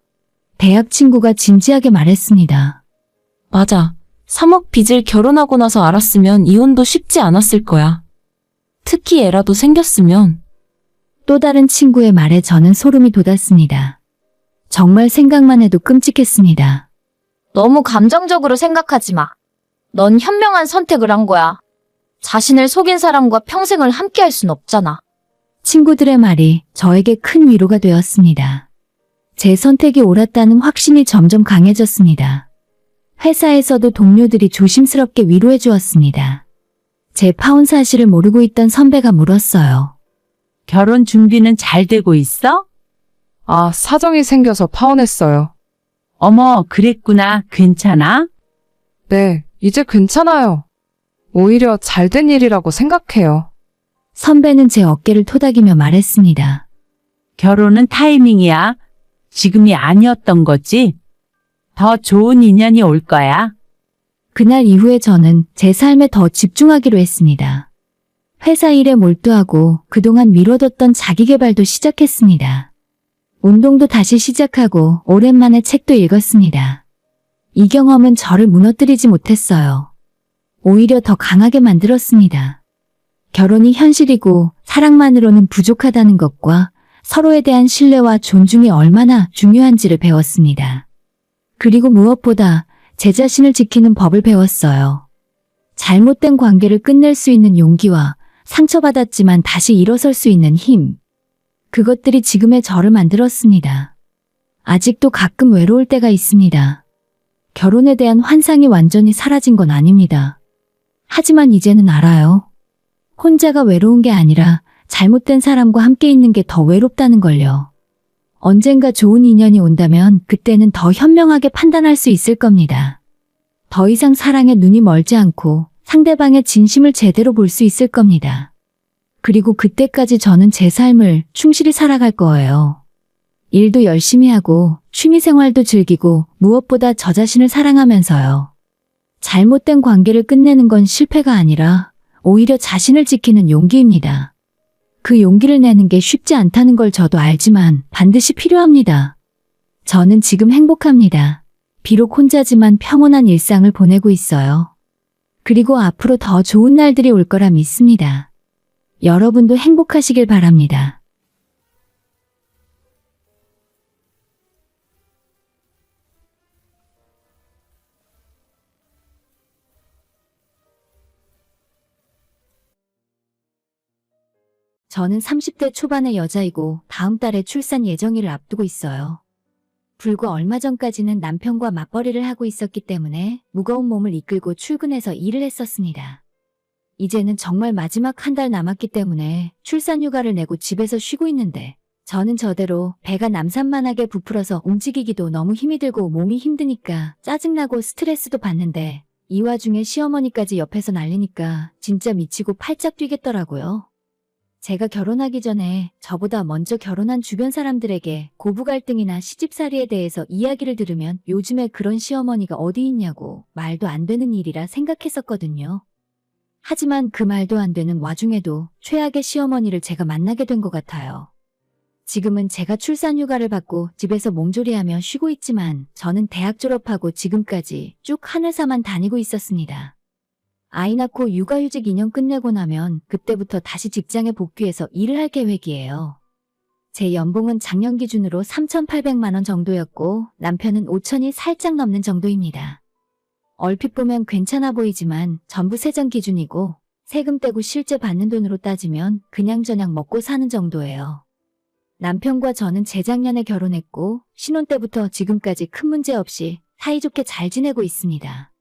대학 친구가 진지하게 말했습니다. 맞아. 3억 빚을 결혼하고 나서 알았으면 이혼도 쉽지 않았을 거야. 특히 애라도 생겼으면. 또 다른 친구의 말에 저는 소름이 돋았습니다. 정말 생각만 해도 끔찍했습니다. 너무 감정적으로 생각하지 마. 넌 현명한 선택을 한 거야. 자신을 속인 사람과 평생을 함께 할 순 없잖아. 친구들의 말이 저에게 큰 위로가 되었습니다. 제 선택이 옳았다는 확신이 점점 강해졌습니다. 회사에서도 동료들이 조심스럽게 위로해 주었습니다. 제 파혼 사실을 모르고 있던 선배가 물었어요. 결혼 준비는 잘 되고 있어? 아, 사정이 생겨서 파혼했어요. 어머, 그랬구나. 괜찮아? 네, 이제 괜찮아요. 오히려 잘된 일이라고 생각해요. 선배는 제 어깨를 토닥이며 말했습니다. 결혼은 타이밍이야. 지금이 아니었던 거지? 더 좋은 인연이 올 거야. 그날 이후에 저는 제 삶에 더 집중하기로 했습니다. 회사 일에 몰두하고 그동안 미뤄뒀던 자기계발도 시작했습니다. 운동도 다시 시작하고 오랜만에 책도 읽었습니다. 이 경험은 저를 무너뜨리지 못했어요. 오히려 더 강하게 만들었습니다. 결혼이 현실이고 사랑만으로는 부족하다는 것과 서로에 대한 신뢰와 존중이 얼마나 중요한지를 배웠습니다. 그리고 무엇보다 제 자신을 지키는 법을 배웠어요. 잘못된 관계를 끝낼 수 있는 용기와 상처받았지만 다시 일어설 수 있는 힘. 그것들이 지금의 저를 만들었습니다. 아직도 가끔 외로울 때가 있습니다. 결혼에 대한 환상이 완전히 사라진 건 아닙니다. 하지만 이제는 알아요. 혼자가 외로운 게 아니라 잘못된 사람과 함께 있는 게 더 외롭다는 걸요. 언젠가 좋은 인연이 온다면 그때는 더 현명하게 판단할 수 있을 겁니다. 더 이상 사랑에 눈이 멀지 않고 상대방의 진심을 제대로 볼 수 있을 겁니다. 그리고 그때까지 저는 제 삶을 충실히 살아갈 거예요. 일도 열심히 하고 취미생활도 즐기고 무엇보다 저 자신을 사랑하면서요. 잘못된 관계를 끝내는 건 실패가 아니라 오히려 자신을 지키는 용기입니다. 그 용기를 내는 게 쉽지 않다는 걸 저도 알지만 반드시 필요합니다. 저는 지금 행복합니다. 비록 혼자지만 평온한 일상을 보내고 있어요. 그리고 앞으로 더 좋은 날들이 올 거라 믿습니다. 여러분도 행복하시길 바랍니다. 저는 30대 초반의 여자이고 다음 달에 출산 예정일을 앞두고 있어요. 불과 얼마 전까지는 남편과 맞벌이를 하고 있었기 때문에 무거운 몸을 이끌고 출근해서 일을 했었습니다. 이제는 정말 마지막 한 달 남았기 때문에 출산휴가를 내고 집에서 쉬고 있는데 저는 저대로 배가 남산만하게 부풀어서 움직이기도 너무 힘이 들고 몸이 힘드니까 짜증나고 스트레스도 받는데 이 와중에 시어머니까지 옆에서 난리니까 진짜 미치고 팔짝 뛰겠더라고요. 제가 결혼하기 전에 저보다 먼저 결혼한 주변 사람들에게 고부 갈등이나 시집살이에 대해서 이야기를 들으면 요즘에 그런 시어머니가 어디 있냐고 말도 안 되는 일이라 생각했었거든요. 하지만 그 말도 안 되는 와중에도 최악의 시어머니를 제가 만나게 된 것 같아요. 지금은 제가 출산휴가를 받고 집에서 몸조리하며 쉬고 있지만 저는 대학 졸업하고 지금까지 쭉 한 회사만 다니고 있었습니다. 아이 낳고 육아휴직 2년 끝내고 나면 그때부터 다시 직장에 복귀해서 일을 할 계획이에요. 제 연봉은 작년 기준으로 3,800만 원 정도였고 남편은 5천이 살짝 넘는 정도입니다. 얼핏 보면 괜찮아 보이지만 전부 세전 기준이고 세금 떼고 실제 받는 돈으로 따지면 그냥 저냥 먹고 사는 정도예요. 남편과 저는 재작년에 결혼했고 신혼 때부터 지금까지 큰 문제 없이 사이좋게 잘 지내고 있습니다.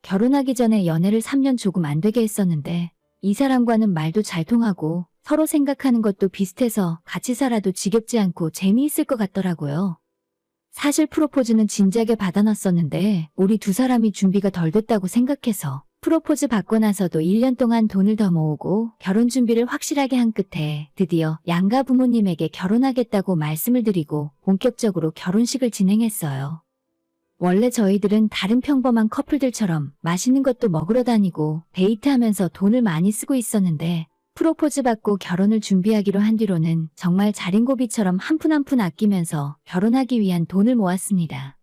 결혼하기 전에 연애를 3년 조금 안 되게 했었는데 이 사람과는 말도 잘 통하고 서로 생각하는 것도 비슷해서 같이 살아도 지겹지 않고 재미있을 것 같더라고요. 사실 프로포즈는 진작에 받아놨었는데 우리 두 사람이 준비가 덜 됐다고 생각해서 프로포즈 받고 나서도 1년 동안 돈을 더 모으고 결혼 준비를 확실하게 한 끝에 드디어 양가 부모님에게 결혼하겠다고 말씀을 드리고 본격적으로 결혼식을 진행했어요. 원래 저희들은 다른 평범한 커플들처럼 맛있는 것도 먹으러 다니고 데이트하면서 돈을 많이 쓰고 있었는데 프로포즈 받고 결혼을 준비하기로 한 뒤로는 정말 자린고비처럼 한 푼 한 푼 아끼면서 결혼하기 위한 돈을 모았습니다.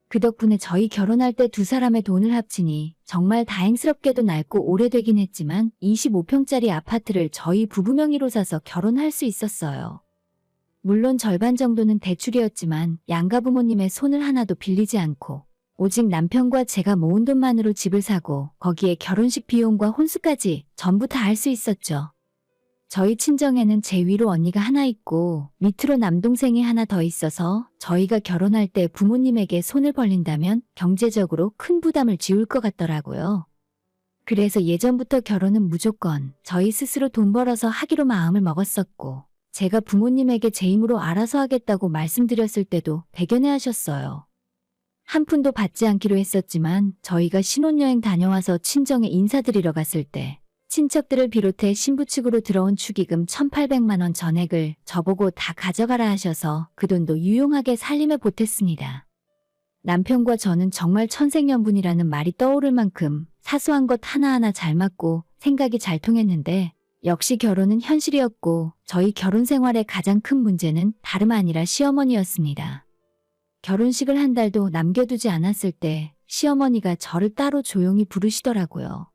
그 덕분에 저희 결혼할 때 두 사람의 돈을 합치니 정말 다행스럽게도 낡고 오래되긴 했지만 25평짜리 아파트를 저희 부부 명의로 사서 결혼할 수 있었어요. 물론 절반 정도는 대출이었지만 양가 부모님의 손을 하나도 빌리지 않고 오직 남편과 제가 모은 돈만으로 집을 사고 거기에 결혼식 비용과 혼수까지 전부 다 할 수 있었죠. 저희 친정에는 제 위로 언니가 하나 있고 밑으로 남동생이 하나 더 있어서 저희가 결혼할 때 부모님에게 손을 벌린다면 경제적으로 큰 부담을 지울 것 같더라고요. 그래서 예전부터 결혼은 무조건 저희 스스로 돈 벌어서 하기로 마음을 먹었었고 제가 부모님에게 제 힘으로 알아서 하겠다고 말씀드렸을 때도 대견해 하셨어요. 한 푼도 받지 않기로 했었지만 저희가 신혼여행 다녀와서 친정에 인사드리러 갔을 때 친척들을 비롯해 신부 측으로 들어온 축의금 1,800만 원 전액을 저보고 다 가져가라 하셔서 그 돈도 유용하게 살림에 보탰습니다. 남편과 저는 정말 천생연분이라는 말이 떠오를 만큼 사소한 것 하나하나 잘 맞고 생각이 잘 통했는데 역시 결혼은 현실이었고 저희 결혼 생활의 가장 큰 문제는 다름 아니라 시어머니였습니다. 결혼식을 한 달도 남겨두지 않았을 때 시어머니가 저를 따로 조용히 부르시더라고요.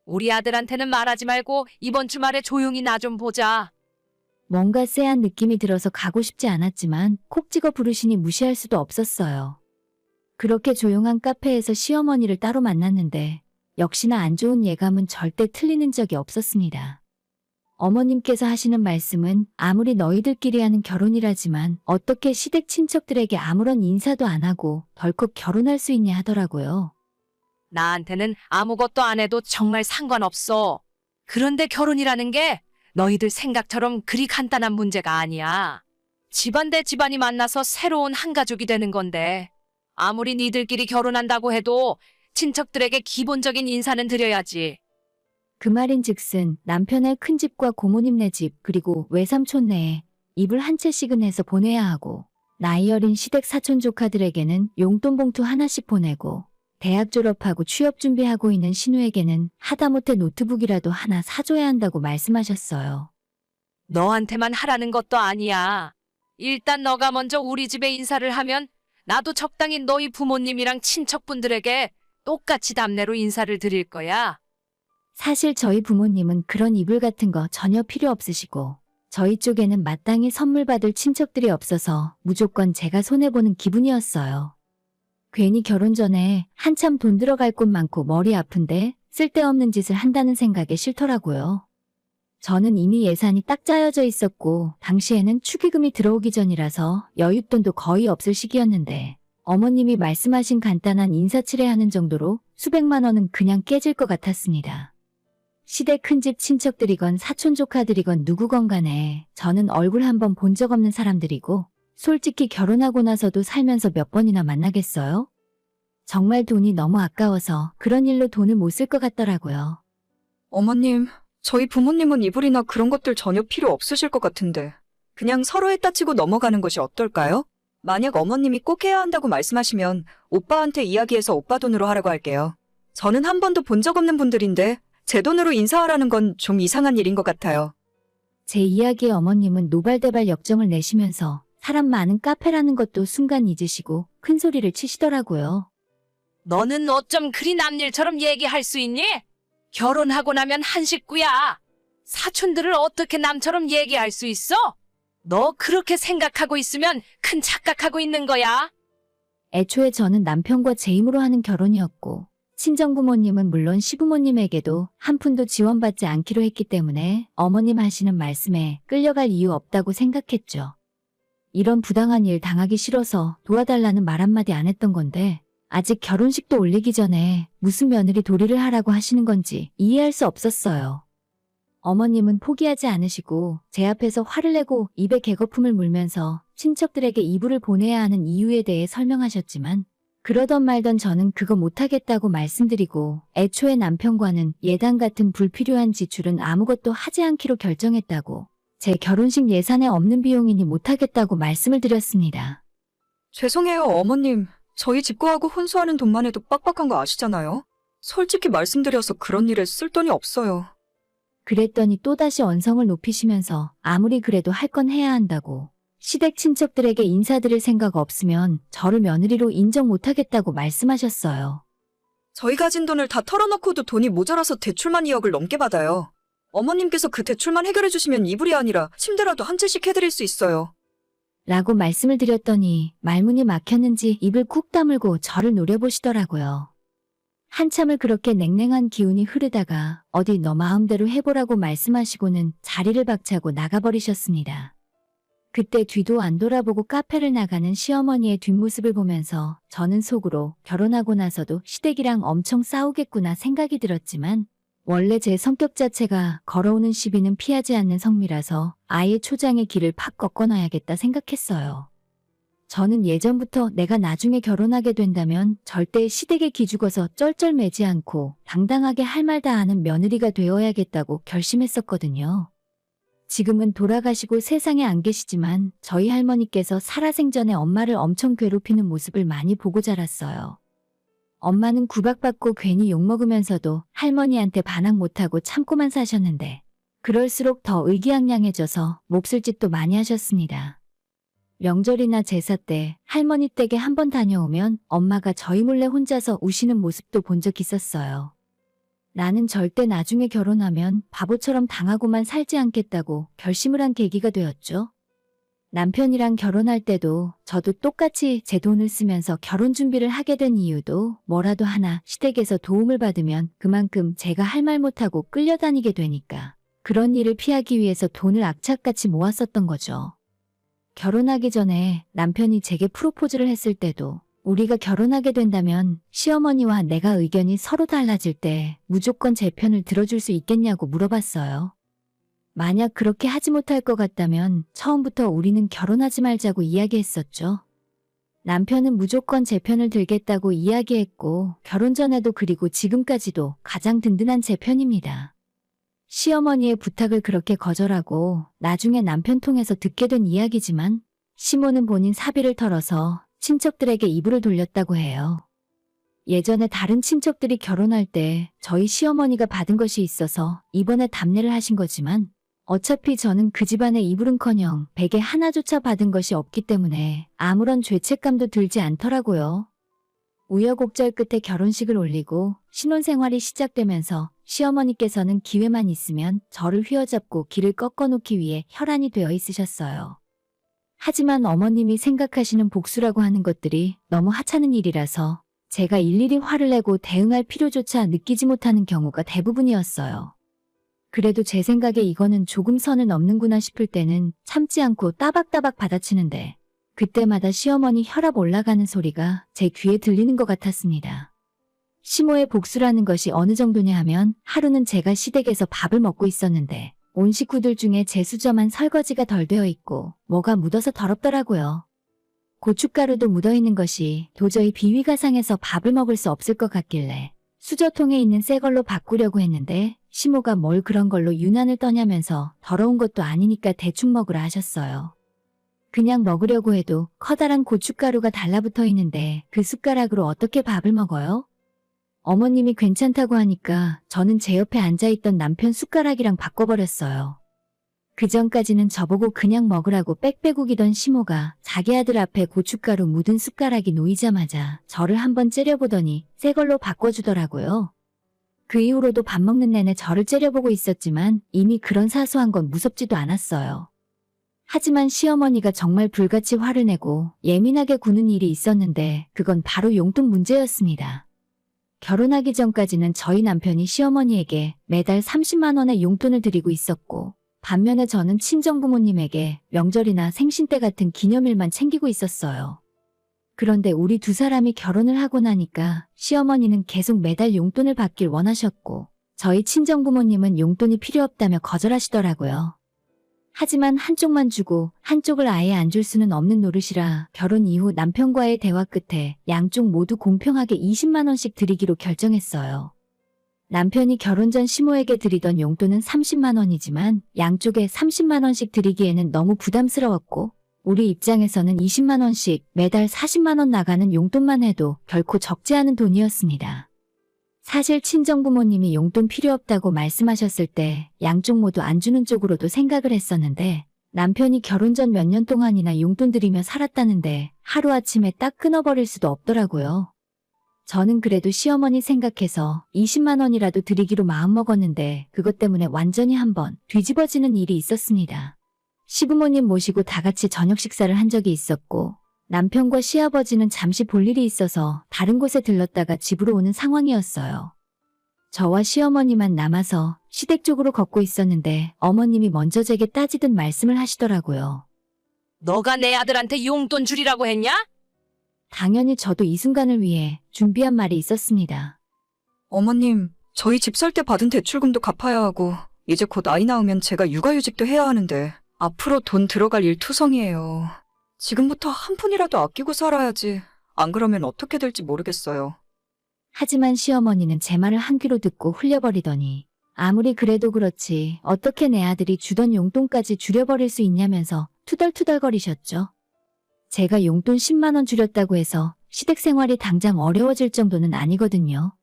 우리 아들한테는 말하지 말고 이번 주말에 조용히 나 좀 보자. 뭔가 쎄한 느낌이 들어서 가고 싶지 않았지만 콕 찍어 부르시니 무시할 수도 없었어요. 그렇게 조용한 카페에서 시어머니를 따로 만났는데 역시나 안 좋은 예감은 절대 틀리는 적이 없었습니다. 어머님께서 하시는 말씀은 아무리 너희들끼리 하는 결혼이라지만 어떻게 시댁 친척들에게 아무런 인사도 안 하고 덜컥 결혼할 수 있냐 하더라고요. 나한테는 아무것도 안 해도 정말 상관없어. 그런데 결혼이라는 게 너희들 생각처럼 그리 간단한 문제가 아니야. 집안 대 집안이 만나서 새로운 한 가족이 되는 건데 아무리 니들끼리 결혼한다고 해도 친척들에게 기본적인 인사는 드려야지. 그 말인즉슨 남편의 큰 집과 고모님네 집 그리고 외삼촌네에 이불 한 채씩은 해서 보내야 하고 나이 어린 시댁 사촌 조카들에게는 용돈 봉투 하나씩 보내고 대학 졸업하고 취업 준비하고 있는 신우에게는 하다못해 노트북이라도 하나 사줘야 한다고 말씀하셨어요. 너한테만 하라는 것도 아니야. 일단 너가 먼저 우리 집에 인사를 하면 나도 적당히 너희 부모님이랑 친척분들에게 똑같이 답례로 인사를 드릴 거야. 사실 저희 부모님은 그런 이불 같은 거 전혀 필요 없으시고 저희 쪽에는 마땅히 선물 받을 친척들이 없어서 무조건 제가 손해보는 기분이었어요. 괜히 결혼 전에 한참 돈 들어갈 곳 많고 머리 아픈데 쓸데없는 짓을 한다는 생각에 싫더라고요. 저는 이미 예산이 딱 짜여져 있었고 당시에는 축의금이 들어오기 전이라서 여윳돈도 거의 없을 시기였는데 어머님이 말씀하신 간단한 인사치레하는 정도로 수백만 원은 그냥 깨질 것 같았습니다. 시댁 큰집 친척들이건 사촌 조카들이건 누구건 간에 저는 얼굴 한번 본 적 없는 사람들이고 솔직히 결혼하고 나서도 살면서 몇 번이나 만나겠어요? 정말 돈이 너무 아까워서 그런 일로 돈을 못 쓸 것 같더라고요. 어머님, 저희 부모님은 이불이나 그런 것들 전혀 필요 없으실 것 같은데 그냥 서로 했다 치고 넘어가는 것이 어떨까요? 만약 어머님이 꼭 해야 한다고 말씀하시면 오빠한테 이야기해서 오빠 돈으로 하라고 할게요. 저는 한 번도 본 적 없는 분들인데 제 돈으로 인사하라는 건 좀 이상한 일인 것 같아요. 제 이야기에 어머님은 노발대발 역정을 내시면서 사람 많은 카페라는 것도 순간 잊으시고 큰 소리를 치시더라고요. 너는 어쩜 그리 남일처럼 얘기할 수 있니? 결혼하고 나면 한 식구야. 사촌들을 어떻게 남처럼 얘기할 수 있어? 너 그렇게 생각하고 있으면 큰 착각하고 있는 거야. 애초에 저는 남편과 제 힘으로 하는 결혼이었고 친정부모님은 물론 시부모님에게도 한 푼도 지원받지 않기로 했기 때문에 어머님 하시는 말씀에 끌려갈 이유 없다고 생각했죠. 이런 부당한 일 당하기 싫어서 도와달라는 말 한마디 안 했던 건데 아직 결혼식도 올리기 전에 무슨 며느리 도리를 하라고 하시는 건지 이해할 수 없었어요. 어머님은 포기하지 않으시고 제 앞에서 화를 내고 입에 개거품을 물면서 친척들에게 이불을 보내야 하는 이유에 대해 설명하셨지만 그러던 말던 저는 그거 못하겠다고 말씀드리고 애초에 남편과는 예단 같은 불필요한 지출은 아무것도 하지 않기로 결정했다고 제 결혼식 예산에 없는 비용이니 못하겠다고 말씀을 드렸습니다. 죄송해요, 어머님. 저희 집구하고 혼수하는 돈만 해도 빡빡한 거 아시잖아요? 솔직히 말씀드려서 그런 일에 쓸 돈이 없어요. 그랬더니 또다시 언성을 높이시면서 아무리 그래도 할 건 해야 한다고 시댁 친척들에게 인사드릴 생각 없으면 저를 며느리로 인정 못하겠다고 말씀하셨어요. 저희 가진 돈을 다 털어놓고도 돈이 모자라서 대출만 2억을 넘게 받아요. 어머님께서 그 대출만 해결해 주시면 이불이 아니라 침대라도 한 채씩 해드릴 수 있어요. 라고 말씀을 드렸더니 말문이 막혔는지 입을 쿡 다물고 저를 노려보시더라고요. 한참을 그렇게 냉랭한 기운이 흐르다가 어디 너 마음대로 해보라고 말씀하시고는 자리를 박차고 나가버리셨습니다. 그때 뒤도 안 돌아보고 카페를 나가는 시어머니의 뒷모습을 보면서 저는 속으로 결혼하고 나서도 시댁이랑 엄청 싸우겠구나 생각이 들었지만 원래 제 성격 자체가 걸어오는 시비는 피하지 않는 성미라서 아예 초장의 길을 팍 꺾어놔야겠다 생각했어요. 저는 예전부터 내가 나중에 결혼하게 된다면 절대 시댁에 기죽어서 쩔쩔매지 않고 당당하게 할 말 다 하는 며느리가 되어야겠다고 결심했었거든요. 지금은 돌아가시고 세상에 안 계시지만 저희 할머니께서 살아생전에 엄마를 엄청 괴롭히는 모습을 많이 보고 자랐어요. 엄마는 구박받고 괜히 욕먹으면서도 할머니한테 반항 못하고 참고만 사셨는데 그럴수록 더 의기양양해져서 몹쓸 짓도 많이 하셨습니다. 명절이나 제사 때 할머니 댁에 한번 다녀오면 엄마가 저희 몰래 혼자서 우시는 모습도 본 적 있었어요. 나는 절대 나중에 결혼하면 바보처럼 당하고만 살지 않겠다고 결심을 한 계기가 되었죠. 남편이랑 결혼할 때도 저도 똑같이 제 돈을 쓰면서 결혼 준비를 하게 된 이유도 뭐라도 하나 시댁에서 도움을 받으면 그만큼 제가 할 말 못하고 끌려다니게 되니까 그런 일을 피하기 위해서 돈을 악착같이 모았었던 거죠. 결혼하기 전에 남편이 제게 프로포즈를 했을 때도 우리가 결혼하게 된다면 시어머니와 내가 의견이 서로 달라질 때 무조건 제 편을 들어줄 수 있겠냐고 물어봤어요. 만약 그렇게 하지 못할 것 같다면 처음부터 우리는 결혼하지 말자고 이야기했었죠. 남편은 무조건 제 편을 들겠다고 이야기했고 결혼 전에도 그리고 지금까지도 가장 든든한 제 편입니다. 시어머니의 부탁을 그렇게 거절하고 나중에 남편 통해서 듣게 된 이야기지만 시모는 본인 사비를 털어서 친척들에게 이불을 돌렸다고 해요. 예전에 다른 친척들이 결혼할 때 저희 시어머니가 받은 것이 있어서 이번에 답례를 하신 거지만 어차피 저는 그 집안의 이불은커녕 베개 하나조차 받은 것이 없기 때문에 아무런 죄책감도 들지 않더라고요. 우여곡절 끝에 결혼식을 올리고 신혼생활이 시작되면서 시어머니께서는 기회만 있으면 저를 휘어잡고 길을 꺾어놓기 위해 혈안이 되어 있으셨어요. 하지만 어머님이 생각하시는 복수라고 하는 것들이 너무 하찮은 일이라서 제가 일일이 화를 내고 대응할 필요조차 느끼지 못하는 경우가 대부분이었어요. 그래도 제 생각에 이거는 조금 선을 넘는구나 싶을 때는 참지 않고 따박따박 받아치는데 그때마다 시어머니 혈압 올라가는 소리가 제 귀에 들리는 것 같았습니다. 시모의 복수라는 것이 어느 정도냐 하면 하루는 제가 시댁에서 밥을 먹고 있었는데 온 식구들 중에 제 수저만 설거지가 덜 되어 있고 뭐가 묻어서 더럽더라고요. 고춧가루도 묻어있는 것이 도저히 비위가 상해서 밥을 먹을 수 없을 것 같길래 수저통에 있는 새 걸로 바꾸려고 했는데 시모가 뭘 그런 걸로 유난을 떠냐면서 더러운 것도 아니니까 대충 먹으라 하셨어요. 그냥 먹으려고 해도 커다란 고춧가루가 달라붙어 있는데 그 숟가락으로 어떻게 밥을 먹어요? 어머님이 괜찮다고 하니까 저는 제 옆에 앉아있던 남편 숟가락이랑 바꿔버렸어요. 그 전까지는 저보고 그냥 먹으라고 빽빽 우기던 시모가 자기 아들 앞에 고춧가루 묻은 숟가락이 놓이자마자 저를 한번 째려보더니 새 걸로 바꿔주더라고요. 그 이후로도 밥 먹는 내내 저를 째려보고 있었지만 이미 그런 사소한 건 무섭지도 않았어요. 하지만 시어머니가 정말 불같이 화를 내고 예민하게 구는 일이 있었는데 그건 바로 용돈 문제였습니다. 결혼하기 전까지는 저희 남편이 시어머니에게 매달 30만 원의 용돈을 드리고 있었고 반면에 저는 친정부모님에게 명절이나 생신 때 같은 기념일만 챙기고 있었어요. 그런데 우리 두 사람이 결혼을 하고 나니까 시어머니는 계속 매달 용돈을 받길 원하셨고 저희 친정부모님은 용돈이 필요 없다며 거절하시더라고요. 하지만 한쪽만 주고 한쪽을 아예 안 줄 수는 없는 노릇이라 결혼 이후 남편과의 대화 끝에 양쪽 모두 공평하게 20만 원씩 드리기로 결정했어요. 남편이 결혼 전 시모에게 드리던 용돈은 30만 원이지만 양쪽에 30만 원씩 드리기에는 너무 부담스러웠고 우리 입장에서는 20만 원씩 매달 40만 원 나가는 용돈만 해도 결코 적지 않은 돈이었습니다. 사실 친정부모님이 용돈 필요 없다고 말씀하셨을 때 양쪽 모두 안 주는 쪽으로도 생각을 했었는데 남편이 결혼 전 몇 년 동안이나 용돈 드리며 살았다는데 하루아침에 딱 끊어버릴 수도 없더라고요. 저는 그래도 시어머니 생각해서 20만 원이라도 드리기로 마음먹었는데 그것 때문에 완전히 한번 뒤집어지는 일이 있었습니다. 시부모님 모시고 다 같이 저녁 식사를 한 적이 있었고 남편과 시아버지는 잠시 볼 일이 있어서 다른 곳에 들렀다가 집으로 오는 상황이었어요. 저와 시어머니만 남아서 시댁 쪽으로 걷고 있었는데 어머님이 먼저 제게 따지듯 말씀을 하시더라고요. 너가 내 아들한테 용돈 줄이라고 했냐? 당연히 저도 이 순간을 위해 준비한 말이 있었습니다. 어머님, 저희 집 살 때 받은 대출금도 갚아야 하고 이제 곧 아이 낳으면 제가 육아휴직도 해야 하는데 앞으로 돈 들어갈 일 투성이에요. 지금부터 한 푼이라도 아끼고 살아야지. 안 그러면 어떻게 될지 모르겠어요. 하지만 시어머니는 제 말을 한 귀로 듣고 흘려버리더니 아무리 그래도 그렇지 어떻게 내 아들이 주던 용돈까지 줄여버릴 수 있냐면서 투덜투덜거리셨죠. 제가 용돈 10만 원 줄였다고 해서 시댁 생활이 당장 어려워질 정도는 아니거든요.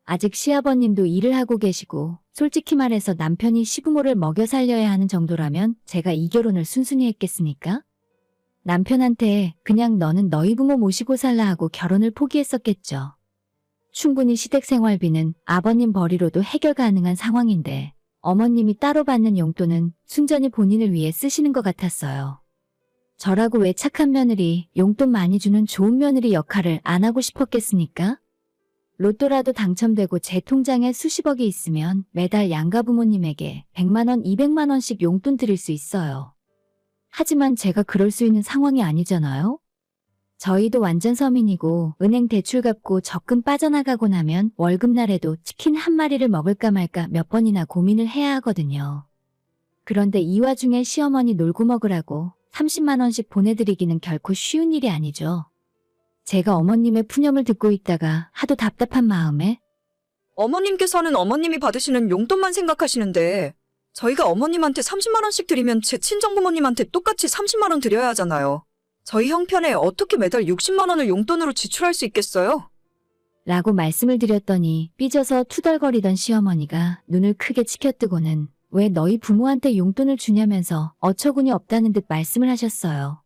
아직 시아버님도 일을 하고 계시고 솔직히 말해서 남편이 시부모를 먹여 살려야 하는 정도라면 제가 이 결혼을 순순히 했겠습니까? 남편한테 그냥 너는 너희 부모 모시고 살라 하고 결혼을 포기했었겠죠. 충분히 시댁 생활비는 아버님 벌이로도 해결 가능한 상황인데 어머님이 따로 받는 용돈은 순전히 본인을 위해 쓰시는 것 같았어요. 저라고 왜 착한 며느리, 용돈 많이 주는 좋은 며느리 역할을 안 하고 싶었겠습니까? 로또라도 당첨되고 제 통장에 수십억이 있으면 매달 양가 부모님에게 100만 원, 200만 원씩 용돈 드릴 수 있어요. 하지만 제가 그럴 수 있는 상황이 아니잖아요? 저희도 완전 서민이고 은행 대출 갚고 적금 빠져나가고 나면 월급날에도 치킨 한 마리를 먹을까 말까 몇 번이나 고민을 해야 하거든요. 그런데 이 와중에 시어머니 놀고 먹으라고 30만 원씩 보내드리기는 결코 쉬운 일이 아니죠. 제가 어머님의 푸념을 듣고 있다가 하도 답답한 마음에 어머님께서는 어머님이 받으시는 용돈만 생각하시는데 저희가 어머님한테 30만 원씩 드리면 제 친정부모님한테 똑같이 30만 원 드려야 하잖아요. 저희 형편에 어떻게 매달 60만 원을 용돈으로 지출할 수 있겠어요? 라고 말씀을 드렸더니 삐져서 투덜거리던 시어머니가 눈을 크게 치켜뜨고는 왜 너희 부모한테 용돈을 주냐면서 어처구니 없다는 듯 말씀을 하셨어요.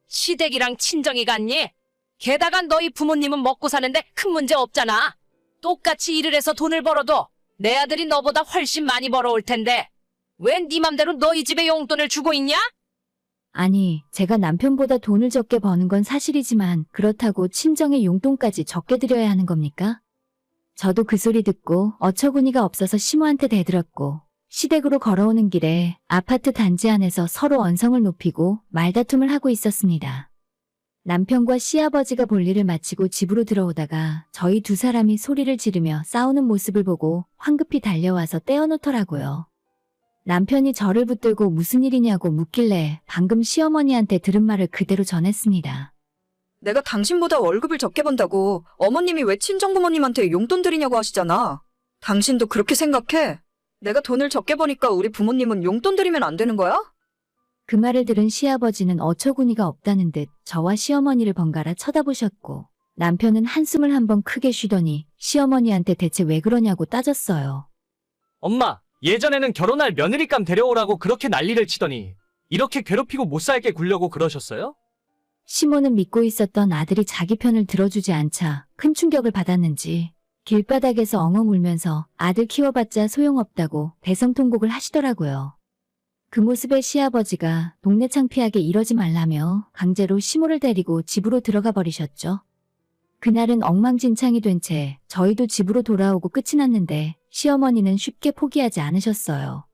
시댁이랑 친정이 같니? 게다가 너희 부모님은 먹고 사는데 큰 문제 없잖아. 똑같이 일을 해서 돈을 벌어도 내 아들이 너보다 훨씬 많이 벌어올 텐데 왜 네 맘대로 너희 집에 용돈을 주고 있냐? 아니, 제가 남편보다 돈을 적게 버는 건 사실이지만 그렇다고 친정의 용돈까지 적게 드려야 하는 겁니까? 저도 그 소리 듣고 어처구니가 없어서 시모한테 대들었고 시댁으로 걸어오는 길에 아파트 단지 안에서 서로 언성을 높이고 말다툼을 하고 있었습니다. 남편과 시아버지가 볼일을 마치고 집으로 들어오다가 저희 두 사람이 소리를 지르며 싸우는 모습을 보고 황급히 달려와서 떼어놓더라고요. 남편이 저를 붙들고 무슨 일이냐고 묻길래 방금 시어머니한테 들은 말을 그대로 전했습니다. 내가 당신보다 월급을 적게 번다고 어머님이 왜 친정부모님한테 용돈 드리냐고 하시잖아. 당신도 그렇게 생각해? 내가 돈을 적게 버니까 우리 부모님은 용돈 드리면 안 되는 거야? 그 말을 들은 시아버지는 어처구니가 없다는 듯 저와 시어머니를 번갈아 쳐다보셨고 남편은 한숨을 한번 크게 쉬더니 시어머니한테 대체 왜 그러냐고 따졌어요. 엄마, 예전에는 결혼할 며느리감 데려오라고 그렇게 난리를 치더니 이렇게 괴롭히고 못 살게 굴려고 그러셨어요? 시모는 믿고 있었던 아들이 자기 편을 들어주지 않자 큰 충격을 받았는지 길바닥에서 엉엉 울면서 아들 키워봤자 소용없다고 대성통곡을 하시더라고요. 그 모습에 시아버지가 동네 창피하게 이러지 말라며 강제로 시모를 데리고 집으로 들어가 버리셨죠. 그날은 엉망진창이 된 채 저희도 집으로 돌아오고 끝이 났는데 시어머니는 쉽게 포기하지 않으셨어요.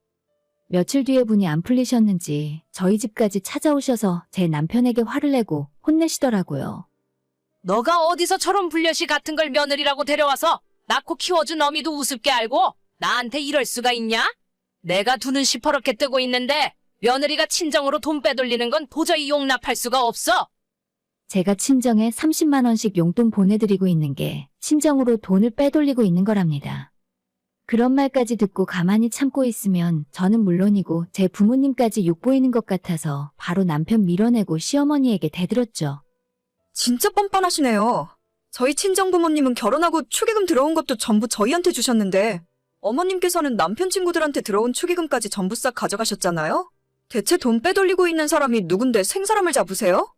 며칠 뒤에 분이 안 풀리셨는지 저희 집까지 찾아오셔서 제 남편에게 화를 내고 혼내시더라고요. 너가 어디서 저런 불려시 같은 걸 며느리라고 데려와서 낳고 키워준 어미도 우습게 알고 나한테 이럴 수가 있냐? 내가 두 눈 시퍼렇게 뜨고 있는데 며느리가 친정으로 돈 빼돌리는 건 도저히 용납할 수가 없어. 제가 친정에 30만 원씩 용돈 보내드리고 있는 게 친정으로 돈을 빼돌리고 있는 거랍니다. 그런 말까지 듣고 가만히 참고 있으면 저는 물론이고 제 부모님까지 욕보이는 것 같아서 바로 남편 밀어내고 시어머니에게 대들었죠. 진짜 뻔뻔하시네요. 저희 친정부모님은 결혼하고 축의금 들어온 것도 전부 저희한테 주셨는데 어머님께서는 남편 친구들한테 들어온 축의금까지 전부 싹 가져가셨잖아요? 대체 돈 빼돌리고 있는 사람이 누군데 생사람을 잡으세요?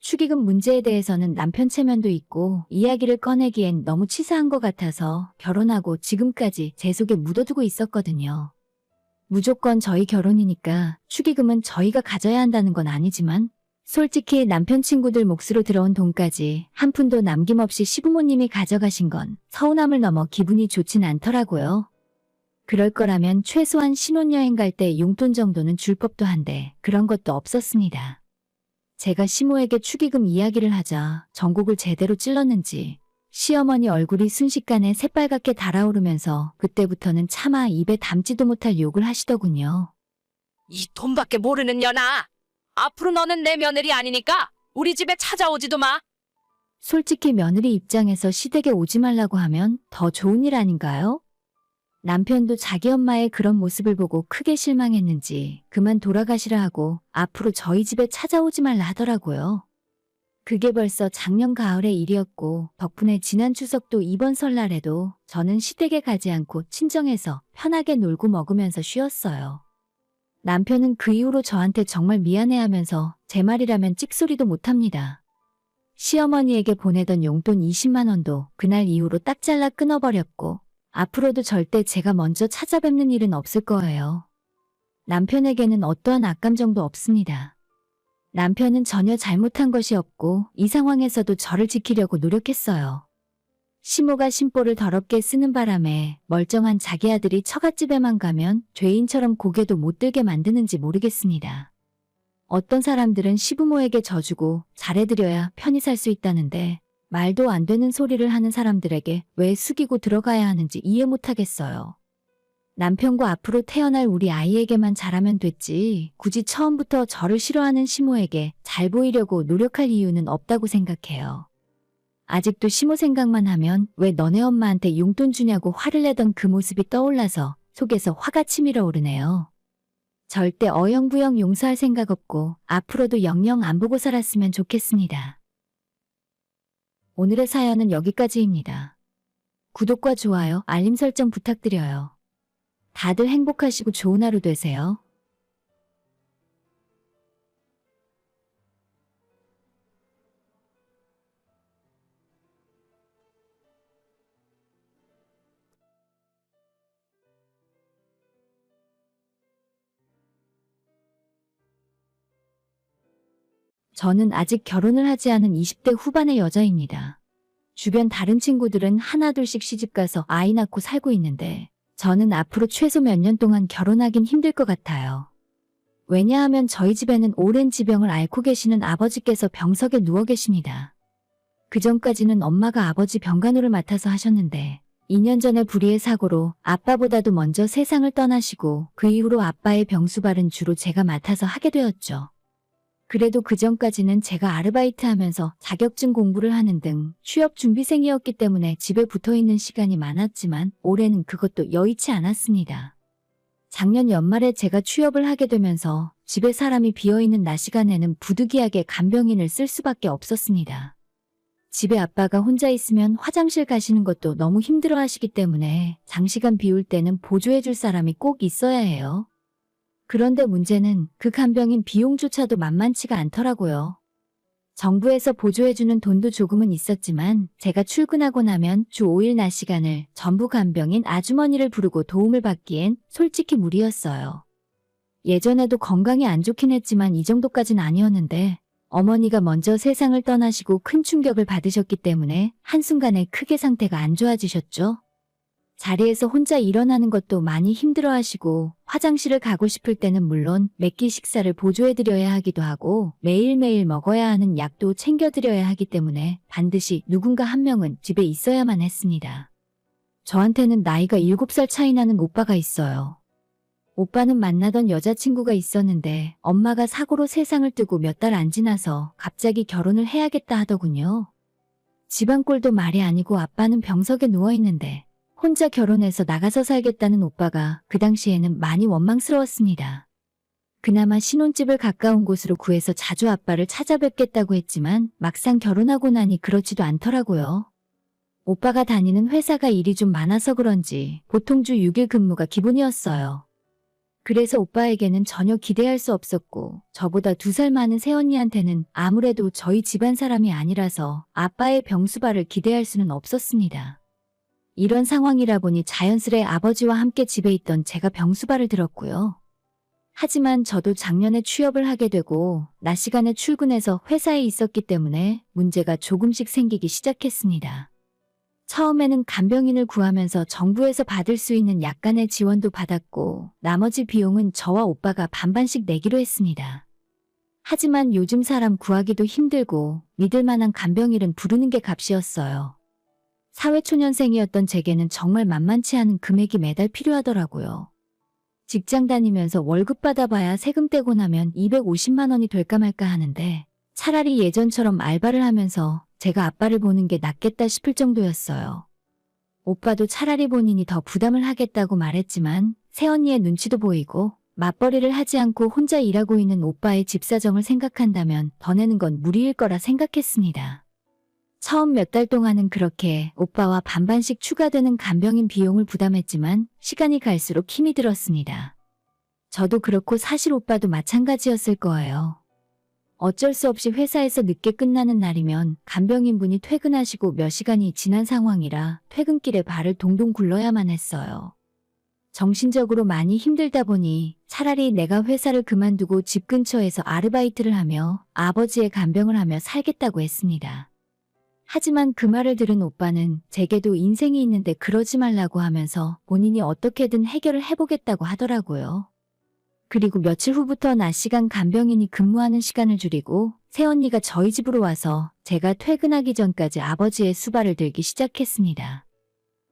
축의금 문제에 대해서는 남편 체면도 있고 이야기를 꺼내기엔 너무 치사한 것 같아서 결혼하고 지금까지 제 속에 묻어두고 있었거든요. 무조건 저희 결혼이니까 축의금은 저희가 가져야 한다는 건 아니지만 솔직히 남편 친구들 몫으로 들어온 돈까지 한 푼도 남김없이 시부모님이 가져가신 건 서운함을 넘어 기분이 좋진 않더라고요. 그럴 거라면 최소한 신혼여행 갈 때 용돈 정도는 줄 법도 한데 그런 것도 없었습니다. 제가 시모에게 축의금 이야기를 하자 전곡을 제대로 찔렀는지 시어머니 얼굴이 순식간에 새빨갛게 달아오르면서 그때부터는 차마 입에 담지도 못할 욕을 하시더군요. 이 돈밖에 모르는 년아. 앞으로 너는 내 며느리 아니니까 우리 집에 찾아오지도 마. 솔직히 며느리 입장에서 시댁에 오지 말라고 하면 더 좋은 일 아닌가요? 남편도 자기 엄마의 그런 모습을 보고 크게 실망했는지 그만 돌아가시라 하고 앞으로 저희 집에 찾아오지 말라 하더라고요. 그게 벌써 작년 가을의 일이었고 덕분에 지난 추석도 이번 설날에도 저는 시댁에 가지 않고 친정에서 편하게 놀고 먹으면서 쉬었어요. 남편은 그 이후로 저한테 정말 미안해하면서 제 말이라면 찍소리도 못합니다. 시어머니에게 보내던 용돈 20만 원도 그날 이후로 딱 잘라 끊어버렸고 앞으로도 절대 제가 먼저 찾아뵙는 일은 없을 거예요. 남편에게는 어떠한 악감정도 없습니다. 남편은 전혀 잘못한 것이 없고 이 상황에서도 저를 지키려고 노력했어요. 시모가 심보를 더럽게 쓰는 바람에 멀쩡한 자기 아들이 처갓집에만 가면 죄인처럼 고개도 못 들게 만드는지 모르겠습니다. 어떤 사람들은 시부모에게 져주고 잘해드려야 편히 살 수 있다는데 말도 안 되는 소리를 하는 사람들에게 왜 숙이고 들어가야 하는지 이해 못하겠어요. 남편과 앞으로 태어날 우리 아이에게만 잘하면 됐지 굳이 처음부터 저를 싫어하는 시모에게 잘 보이려고 노력할 이유는 없다고 생각해요. 아직도 시모 생각만 하면 왜 너네 엄마한테 용돈 주냐고 화를 내던 그 모습이 떠올라서 속에서 화가 치밀어 오르네요. 절대 어영부영 용서할 생각 없고 앞으로도 영영 안 보고 살았으면 좋겠습니다. 오늘의 사연은 여기까지입니다. 구독과 좋아요, 알림 설정 부탁드려요. 다들 행복하시고 좋은 하루 되세요. 저는 아직 결혼을 하지 않은 20대 후반의 여자입니다. 주변 다른 친구들은 하나둘씩 시집가서 아이 낳고 살고 있는데 저는 앞으로 최소 몇 년 동안 결혼하긴 힘들 것 같아요. 왜냐하면 저희 집에는 오랜 지병을 앓고 계시는 아버지께서 병석에 누워 계십니다. 그전까지는 엄마가 아버지 병간호를 맡아서 하셨는데 2년 전에 불의의 사고로 아빠보다도 먼저 세상을 떠나시고 그 이후로 아빠의 병수발은 주로 제가 맡아서 하게 되었죠. 그래도 그전까지는 제가 아르바이트하면서 자격증 공부를 하는 등 취업 준비생이었기 때문에 집에 붙어있는 시간이 많았지만 올해는 그것도 여의치 않았습니다. 작년 연말에 제가 취업을 하게 되면서 집에 사람이 비어있는 낮 시간에는 부득이하게 간병인을 쓸 수밖에 없었습니다. 집에 아빠가 혼자 있으면 화장실 가시는 것도 너무 힘들어 하시기 때문에 장시간 비울 때는 보조해줄 사람이 꼭 있어야 해요. 그런데 문제는 그 간병인 비용조차도 만만치가 않더라고요. 정부에서 보조해주는 돈도 조금은 있었지만 제가 출근하고 나면 주 5일 낮 시간을 전부 간병인 아주머니를 부르고 도움을 받기엔 솔직히 무리였어요. 예전에도 건강이 안 좋긴 했지만 이 정도까진 아니었는데 어머니가 먼저 세상을 떠나시고 큰 충격을 받으셨기 때문에 한순간에 크게 상태가 안 좋아지셨죠. 자리에서 혼자 일어나는 것도 많이 힘들어하시고 화장실을 가고 싶을 때는 물론 몇 끼 식사를 보조해드려야 하기도 하고 매일매일 먹어야 하는 약도 챙겨드려야 하기 때문에 반드시 누군가 한 명은 집에 있어야만 했습니다. 저한테는 나이가 7살 차이 나는 오빠가 있어요. 오빠는 만나던 여자친구가 있었는데 엄마가 사고로 세상을 뜨고 몇 달 안 지나서 갑자기 결혼을 해야겠다 하더군요. 집안 꼴도 말이 아니고 아빠는 병석에 누워있는데 혼자 결혼해서 나가서 살겠다는 오빠가 그 당시에는 많이 원망스러웠습니다. 그나마 신혼집을 가까운 곳으로 구해서 자주 아빠를 찾아뵙겠다고 했지만 막상 결혼하고 나니 그렇지도 않더라고요. 오빠가 다니는 회사가 일이 좀 많아서 그런지 보통 주 6일 근무가 기본이었어요. 그래서 오빠에게는 전혀 기대할 수 없었고 저보다 2살 많은 새언니한테는 아무래도 저희 집안 사람이 아니라서 아빠의 병수발을 기대할 수는 없었습니다. 이런 상황이라 보니 자연스레 아버지와 함께 집에 있던 제가 병수발을 들었고요. 하지만 저도 작년에 취업을 하게 되고 낮 시간에 출근해서 회사에 있었기 때문에 문제가 조금씩 생기기 시작했습니다. 처음에는 간병인을 구하면서 정부에서 받을 수 있는 약간의 지원도 받았고 나머지 비용은 저와 오빠가 반반씩 내기로 했습니다. 하지만 요즘 사람 구하기도 힘들고 믿을 만한 간병인은 부르는 게 값이었어요. 사회초년생이었던 제게는 정말 만만치 않은 금액이 매달 필요하더라고요. 직장 다니면서 월급 받아봐야 세금 떼고 나면 250만 원이 될까 말까 하는데 차라리 예전처럼 알바를 하면서 제가 아빠를 보는 게 낫겠다 싶을 정도였어요. 오빠도 차라리 본인이 더 부담을 하겠다고 말했지만 새언니의 눈치도 보이고 맞벌이를 하지 않고 혼자 일하고 있는 오빠의 집 사정을 생각한다면 더 내는 건 무리일 거라 생각했습니다. 처음 몇 달 동안은 그렇게 오빠와 반반씩 추가되는 간병인 비용을 부담했지만 시간이 갈수록 힘이 들었습니다. 저도 그렇고 사실 오빠도 마찬가지였을 거예요. 어쩔 수 없이 회사에서 늦게 끝나는 날이면 간병인분이 퇴근하시고 몇 시간이 지난 상황이라 퇴근길에 발을 동동 굴러야만 했어요. 정신적으로 많이 힘들다 보니 차라리 내가 회사를 그만두고 집 근처에서 아르바이트를 하며 아버지의 간병을 하며 살겠다고 했습니다. 하지만 그 말을 들은 오빠는 제게도 인생이 있는데 그러지 말라고 하면서 본인이 어떻게든 해결을 해보겠다고 하더라고요. 그리고 며칠 후부터 낮 시간 간병인이 근무하는 시간을 줄이고 새언니가 저희 집으로 와서 제가 퇴근하기 전까지 아버지의 수발을 들기 시작했습니다.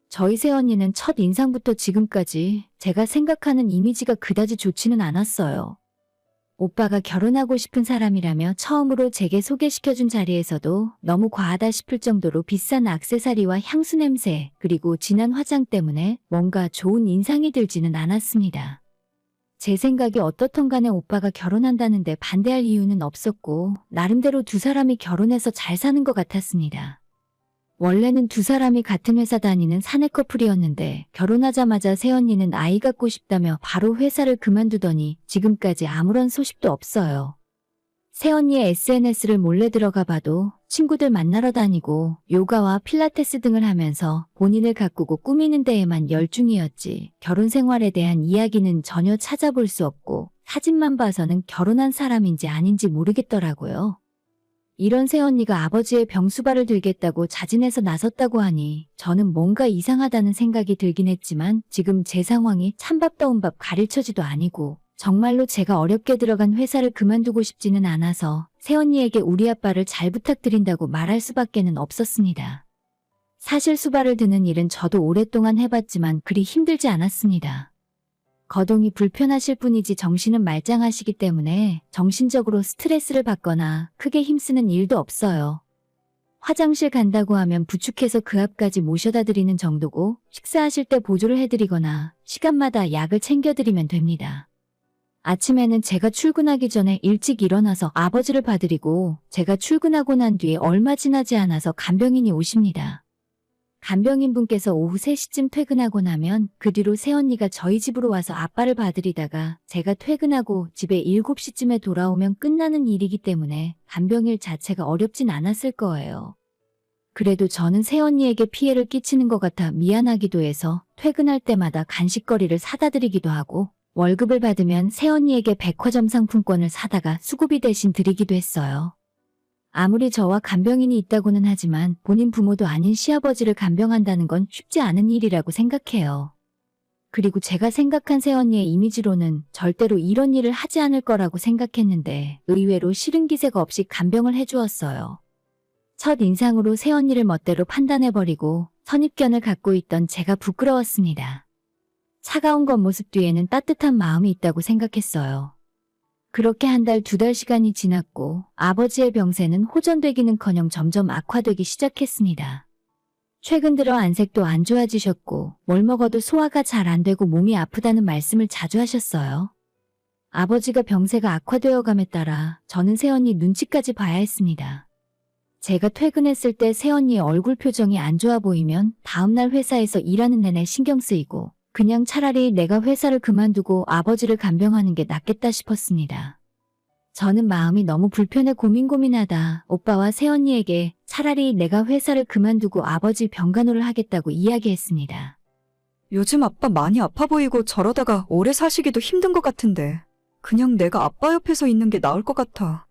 저희 새언니는 첫 인상부터 지금까지 제가 생각하는 이미지가 그다지 좋지는 않았어요. 오빠가 결혼하고 싶은 사람이라며 처음으로 제게 소개시켜준 자리에서도 너무 과하다 싶을 정도로 비싼 액세서리와 향수 냄새 그리고 진한 화장 때문에 뭔가 좋은 인상이 들지는 않았습니다. 제 생각이 어떻든 간에 오빠가 결혼한다는데 반대할 이유는 없었고 나름대로 두 사람이 결혼해서 잘 사는 것 같았습니다. 원래는 두 사람이 같은 회사 다니는 사내 커플이었는데 결혼하자마자 새언니는 아이 갖고 싶다며 바로 회사를 그만두더니 지금까지 아무런 소식도 없어요. 새언니의 SNS를 몰래 들어가 봐도 친구들 만나러 다니고 요가와 필라테스 등을 하면서 본인을 가꾸고 꾸미는 데에만 열중이었지 결혼 생활에 대한 이야기는 전혀 찾아볼 수 없고 사진만 봐서는 결혼한 사람인지 아닌지 모르겠더라고요. 이런 새언니가 아버지의 병수발을 들겠다고 자진해서 나섰다고 하니 저는 뭔가 이상하다는 생각이 들긴 했지만 지금 제 상황이 찬밥 더운 밥 가릴 처지도 아니고 정말로 제가 어렵게 들어간 회사를 그만두고 싶지는 않아서 새언니에게 우리 아빠를 잘 부탁드린다고 말할 수밖에는 없었습니다. 사실 수발을 드는 일은 저도 오랫동안 해봤지만 그리 힘들지 않았습니다. 거동이 불편하실 뿐이지 정신은 말짱하시기 때문에 정신적으로 스트레스를 받거나 크게 힘쓰는 일도 없어요. 화장실 간다고 하면 부축해서 그 앞까지 모셔다 드리는 정도고 식사하실 때 보조를 해드리거나 시간마다 약을 챙겨드리면 됩니다. 아침에는 제가 출근하기 전에 일찍 일어나서 아버지를 봐드리고 제가 출근하고 난 뒤에 얼마 지나지 않아서 간병인이 오십니다. 간병인분께서 오후 3시쯤 퇴근하고 나면 그 뒤로 새언니가 저희 집으로 와서 아빠를 봐드리다가 제가 퇴근하고 집에 7시쯤에 돌아오면 끝나는 일이기 때문에 간병일 자체가 어렵진 않았을 거예요. 그래도 저는 새언니에게 피해를 끼치는 것 같아 미안하기도 해서 퇴근할 때마다 간식거리를 사다 드리기도 하고 월급을 받으면 새언니에게 백화점 상품권을 사다가 수고비 대신 드리기도 했어요. 아무리 저와 간병인이 있다고는 하지만 본인 부모도 아닌 시아버지를 간병한다는 건 쉽지 않은 일이라고 생각해요. 그리고 제가 생각한 새언니의 이미지로는 절대로 이런 일을 하지 않을 거라고 생각했는데 의외로 싫은 기세가 없이 간병을 해주었어요. 첫 인상으로 새언니를 멋대로 판단해버리고 선입견을 갖고 있던 제가 부끄러웠습니다. 차가운 겉모습 뒤에는 따뜻한 마음이 있다고 생각했어요. 그렇게 한 달, 2달 시간이 지났고 아버지의 병세는 호전되기는커녕 점점 악화되기 시작했습니다. 최근 들어 안색도 안 좋아지셨고 뭘 먹어도 소화가 잘 안 되고 몸이 아프다는 말씀을 자주 하셨어요. 아버지가 병세가 악화되어감에 따라 저는 새언니 눈치까지 봐야 했습니다. 제가 퇴근했을 때 새언니의 얼굴 표정이 안 좋아 보이면 다음날 회사에서 일하는 내내 신경 쓰이고 그냥 차라리 내가 회사를 그만두고 아버지를 간병하는 게 낫겠다 싶었습니다. 저는 마음이 너무 불편해 고민하다 오빠와 새언니에게 차라리 내가 회사를 그만두고 아버지 병간호를 하겠다고 이야기했습니다. 요즘 아빠 많이 아파 보이고 저러다가 오래 사시기도 힘든 것 같은데 그냥 내가 아빠 옆에서 있는 게 나을 것 같아.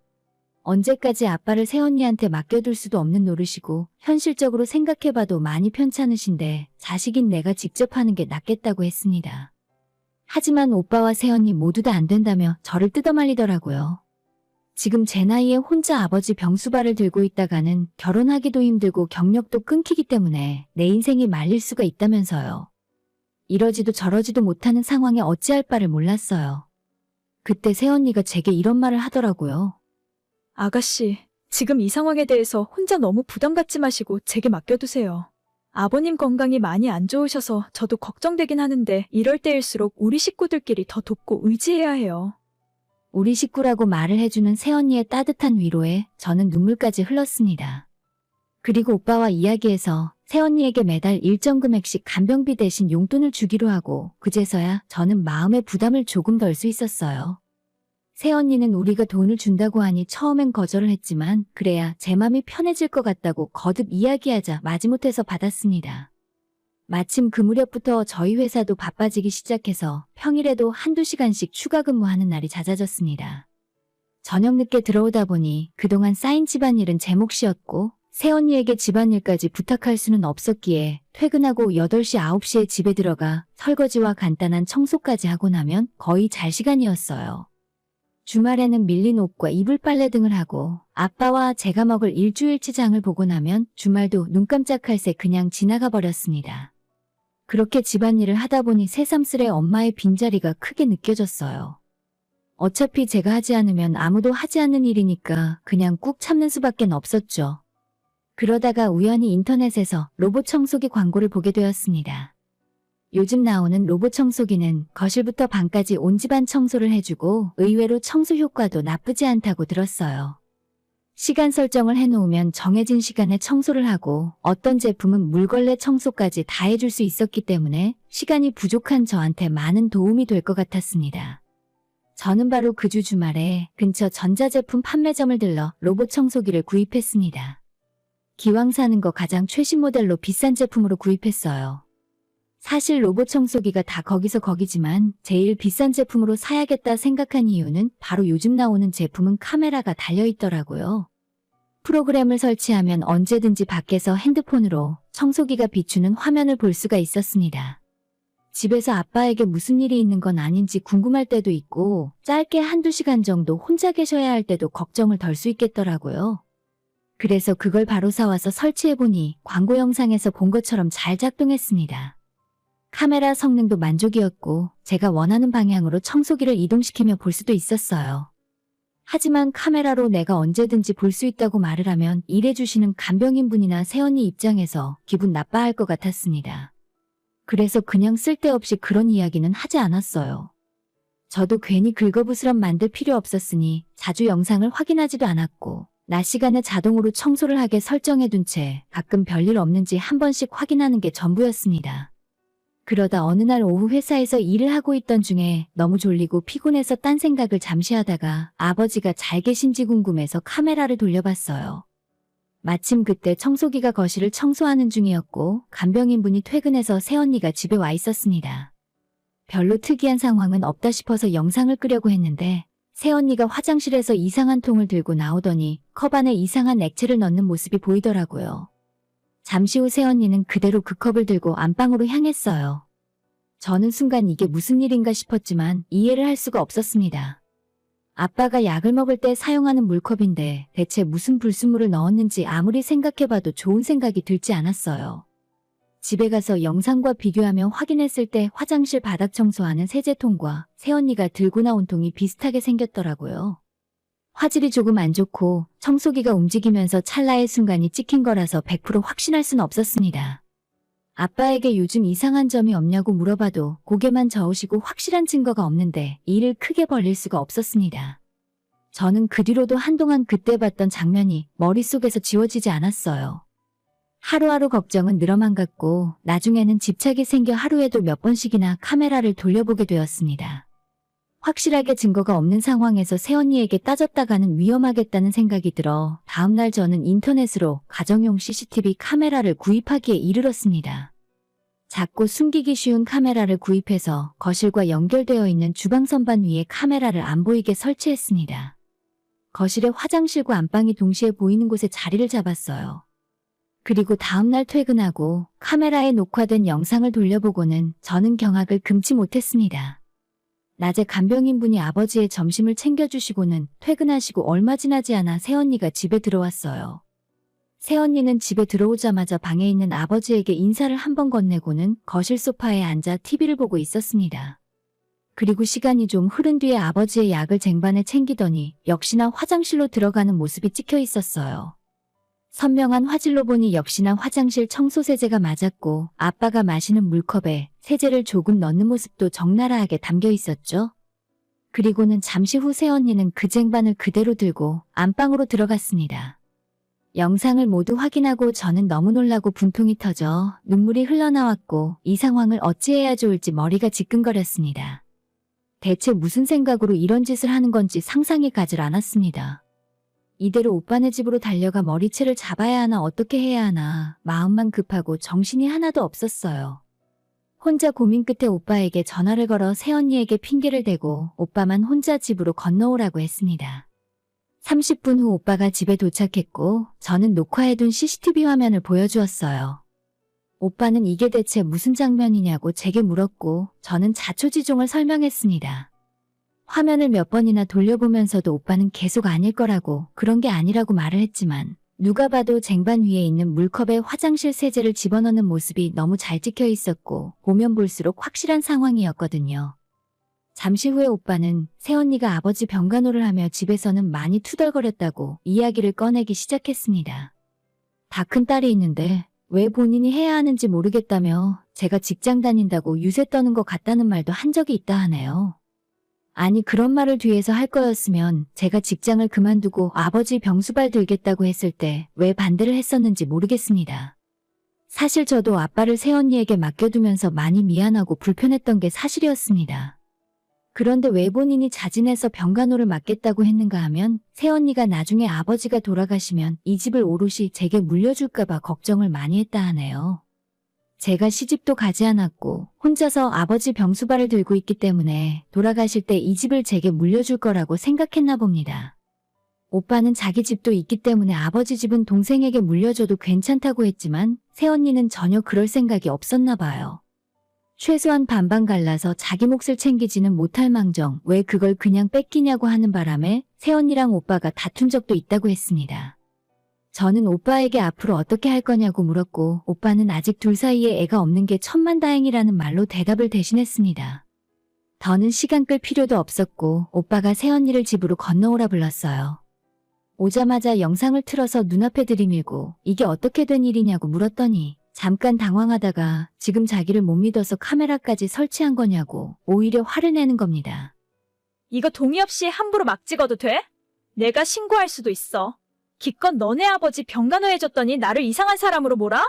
언제까지 아빠를 새언니한테 맡겨둘 수도 없는 노릇이고 현실적으로 생각해봐도 많이 편찮으신데 자식인 내가 직접 하는 게 낫겠다고 했습니다. 하지만 오빠와 새언니 모두 다 안 된다며 저를 뜯어말리더라고요. 지금 제 나이에 혼자 아버지 병수발을 들고 있다가는 결혼하기도 힘들고 경력도 끊기기 때문에 내 인생이 말릴 수가 있다면서요. 이러지도 저러지도 못하는 상황에 어찌할 바를 몰랐어요. 그때 새언니가 제게 이런 말을 하더라고요. 아가씨, 지금 이 상황에 대해서 혼자 너무 부담 갖지 마시고 제게 맡겨두세요. 아버님 건강이 많이 안 좋으셔서 저도 걱정되긴 하는데 이럴 때일수록 우리 식구들끼리 더 돕고 의지해야 해요. 우리 식구라고 말을 해주는 새언니의 따뜻한 위로에 저는 눈물까지 흘렀습니다. 그리고 오빠와 이야기해서 새언니에게 매달 일정 금액씩 간병비 대신 용돈을 주기로 하고 그제서야 저는 마음의 부담을 조금 덜 수 있었어요. 새언니는 우리가 돈을 준다고 하니 처음엔 거절을 했지만 그래야 제 맘이 편해질 것 같다고 거듭 이야기하자 마지못해서 받았습니다. 마침 그 무렵부터 저희 회사도 바빠지기 시작해서 평일에도 한두 시간씩 추가 근무하는 날이 잦아졌습니다. 저녁 늦게 들어오다 보니 그동안 쌓인 집안일은 제 몫이었고 새언니에게 집안일까지 부탁할 수는 없었기에 퇴근하고 8시, 9시에 집에 들어가 설거지와 간단한 청소까지 하고 나면 거의 잘 시간이었어요. 주말에는 밀린 옷과 이불 빨래 등을 하고 아빠와 제가 먹을 일주일치 장을 보고 나면 주말도 눈 깜짝할 새 그냥 지나가 버렸습니다. 그렇게 집안일을 하다 보니 새삼스레 엄마의 빈자리가 크게 느껴졌어요. 어차피 제가 하지 않으면 아무도 하지 않는 일이니까 그냥 꾹 참는 수밖엔 없었죠. 그러다가 우연히 인터넷에서 로봇 청소기 광고를 보게 되었습니다. 요즘 나오는 로봇 청소기는 거실부터 방까지 온 집안 청소를 해주고 의외로 청소 효과도 나쁘지 않다고 들었어요. 시간 설정을 해놓으면 정해진 시간에 청소를 하고 어떤 제품은 물걸레 청소까지 다 해줄 수 있었기 때문에 시간이 부족한 저한테 많은 도움이 될 것 같았습니다. 저는 바로 그 주 주말에 근처 전자제품 판매점을 들러 로봇 청소기를 구입했습니다. 기왕 사는 거 가장 최신 모델로 비싼 제품으로 구입했어요. 사실 로봇 청소기가 다 거기서 거기지만 제일 비싼 제품으로 사야겠다 생각한 이유는 바로 요즘 나오는 제품은 카메라가 달려있더라고요. 프로그램을 설치하면 언제든지 밖에서 핸드폰으로 청소기가 비추는 화면을 볼 수가 있었습니다. 집에서 아빠에게 무슨 일이 있는 건 아닌지 궁금할 때도 있고 짧게 한두 시간 정도 혼자 계셔야 할 때도 걱정을 덜 수 있겠더라고요. 그래서 그걸 바로 사와서 설치해보니 광고 영상에서 본 것처럼 잘 작동했습니다. 카메라 성능도 만족이었고 제가 원하는 방향으로 청소기를 이동시키며 볼 수도 있었어요. 하지만 카메라로 내가 언제든지 볼 수 있다고 말을 하면 일해주시는 간병인분이나 새언니 입장에서 기분 나빠할 것 같았습니다. 그래서 그냥 쓸데없이 그런 이야기는 하지 않았어요. 저도 괜히 긁어부스럼 만들 필요 없었으니 자주 영상을 확인하지도 않았고 낮 시간에 자동으로 청소를 하게 설정해둔 채 가끔 별일 없는지 한 번씩 확인하는 게 전부였습니다. 그러다 어느 날 오후 회사에서 일을 하고 있던 중에 너무 졸리고 피곤해서 딴 생각을 잠시 하다가 아버지가 잘 계신지 궁금해서 카메라를 돌려봤어요. 마침 그때 청소기가 거실을 청소하는 중이었고 간병인분이 퇴근해서 새언니가 집에 와 있었습니다. 별로 특이한 상황은 없다 싶어서 영상을 끄려고 했는데 새언니가 화장실에서 이상한 통을 들고 나오더니 컵 안에 이상한 액체를 넣는 모습이 보이더라고요. 잠시 후 새언니는 그대로 그 컵을 들고 안방으로 향했어요. 저는 순간 이게 무슨 일인가 싶었지만 이해를 할 수가 없었습니다. 아빠가 약을 먹을 때 사용하는 물컵인데 대체 무슨 불순물을 넣었는지 아무리 생각해봐도 좋은 생각이 들지 않았어요. 집에 가서 영상과 비교하며 확인했을 때 화장실 바닥 청소하는 세제통과 새언니가 들고 나온 통이 비슷하게 생겼더라고요. 화질이 조금 안 좋고 청소기가 움직이면서 찰나의 순간이 찍힌 거라서 100% 확신할 순 없었습니다. 아빠에게 요즘 이상한 점이 없냐고 물어봐도 고개만 저으시고 확실한 증거가 없는데 일을 크게 벌릴 수가 없었습니다. 저는 그 뒤로도 한동안 그때 봤던 장면이 머릿속에서 지워지지 않았어요. 하루하루 걱정은 늘어만 갔고 나중에는 집착이 생겨 하루에도 몇 번씩이나 카메라를 돌려보게 되었습니다. 확실하게 증거가 없는 상황에서 새언니에게 따졌다가는 위험하겠다는 생각이 들어 다음날 저는 인터넷으로 가정용 CCTV 카메라를 구입하기에 이르렀습니다. 작고 숨기기 쉬운 카메라를 구입해서 거실과 연결되어 있는 주방 선반 위에 카메라를 안 보이게 설치했습니다. 거실에 화장실과 안방이 동시에 보이는 곳에 자리를 잡았어요. 그리고 다음날 퇴근하고 카메라에 녹화된 영상을 돌려보고는 저는 경악을 금치 못했습니다. 낮에 간병인분이 아버지의 점심을 챙겨주시고는 퇴근하시고 얼마 지나지 않아 새언니가 집에 들어왔어요. 새언니는 집에 들어오자마자 방에 있는 아버지에게 인사를 한 번 건네고는 거실 소파에 앉아 TV를 보고 있었습니다. 그리고 시간이 좀 흐른 뒤에 아버지의 약을 쟁반에 챙기더니 역시나 화장실로 들어가는 모습이 찍혀 있었어요. 선명한 화질로 보니 역시나 화장실 청소 세제가 맞았고 아빠가 마시는 물컵에 세제를 조금 넣는 모습도 적나라하게 담겨 있었죠. 그리고는 잠시 후 새언니는 그 쟁반을 그대로 들고 안방으로 들어갔습니다. 영상을 모두 확인하고 저는 너무 놀라고 분통이 터져 눈물이 흘러나왔고 이 상황을 어찌해야 좋을지 머리가 지끈거렸습니다. 대체 무슨 생각으로 이런 짓을 하는 건지 상상이 가질 않았습니다. 이대로 오빠네 집으로 달려가 머리채를 잡아야 하나 어떻게 해야 하나 마음만 급하고 정신이 하나도 없었어요. 혼자 고민 끝에 오빠에게 전화를 걸어 새언니에게 핑계를 대고 오빠만 혼자 집으로 건너오라고 했습니다. 30분 후 오빠가 집에 도착했고 저는 녹화해둔 CCTV 화면을 보여주었어요. 오빠는 이게 대체 무슨 장면이냐고 제게 물었고 저는 자초지종을 설명했습니다. 화면을 몇 번이나 돌려보면서도 오빠는 계속 아닐 거라고 그런 게 아니라고 말을 했지만 누가 봐도 쟁반 위에 있는 물컵에 화장실 세제를 집어넣는 모습이 너무 잘 찍혀 있었고 보면 볼수록 확실한 상황이었거든요. 잠시 후에 오빠는 새언니가 아버지 병간호를 하며 집에서는 많이 투덜거렸다고 이야기를 꺼내기 시작했습니다. 다 큰 딸이 있는데 왜 본인이 해야 하는지 모르겠다며 제가 직장 다닌다고 유세 떠는 것 같다는 말도 한 적이 있다 하네요. 아니 그런 말을 뒤에서 할 거였으면 제가 직장을 그만두고 아버지 병수발 들겠다고 했을 때 왜 반대를 했었는지 모르겠습니다. 사실 저도 아빠를 새언니에게 맡겨두면서 많이 미안하고 불편했던 게 사실이었습니다. 그런데 왜 본인이 자진해서 병간호를 맡겠다고 했는가 하면 새언니가 나중에 아버지가 돌아가시면 이 집을 오롯이 제게 물려줄까봐 걱정을 많이 했다 하네요. 제가 시집도 가지 않았고 혼자서 아버지 병수발을 들고 있기 때문에 돌아가실 때 이 집을 제게 물려줄 거라고 생각했나 봅니다. 오빠는 자기 집도 있기 때문에 아버지 집은 동생에게 물려줘도 괜찮다고 했지만 새언니는 전혀 그럴 생각이 없었나 봐요. 최소한 반반 갈라서 자기 몫을 챙기지는 못할 망정 왜 그걸 그냥 뺏기냐고 하는 바람에 새언니랑 오빠가 다툰 적도 있다고 했습니다. 저는 오빠에게 앞으로 어떻게 할 거냐고 물었고 오빠는 아직 둘 사이에 애가 없는 게 천만다행이라는 말로 대답을 대신했습니다. 더는 시간 끌 필요도 없었고 오빠가 새언니를 집으로 건너오라 불렀어요. 오자마자 영상을 틀어서 눈앞에 들이밀고 이게 어떻게 된 일이냐고 물었더니 잠깐 당황하다가 지금 자기를 못 믿어서 카메라까지 설치한 거냐고 오히려 화를 내는 겁니다. 이거 동의 없이 함부로 막 찍어도 돼? 내가 신고할 수도 있어. 기껏 너네 아버지 병간호해줬더니 나를 이상한 사람으로 몰아?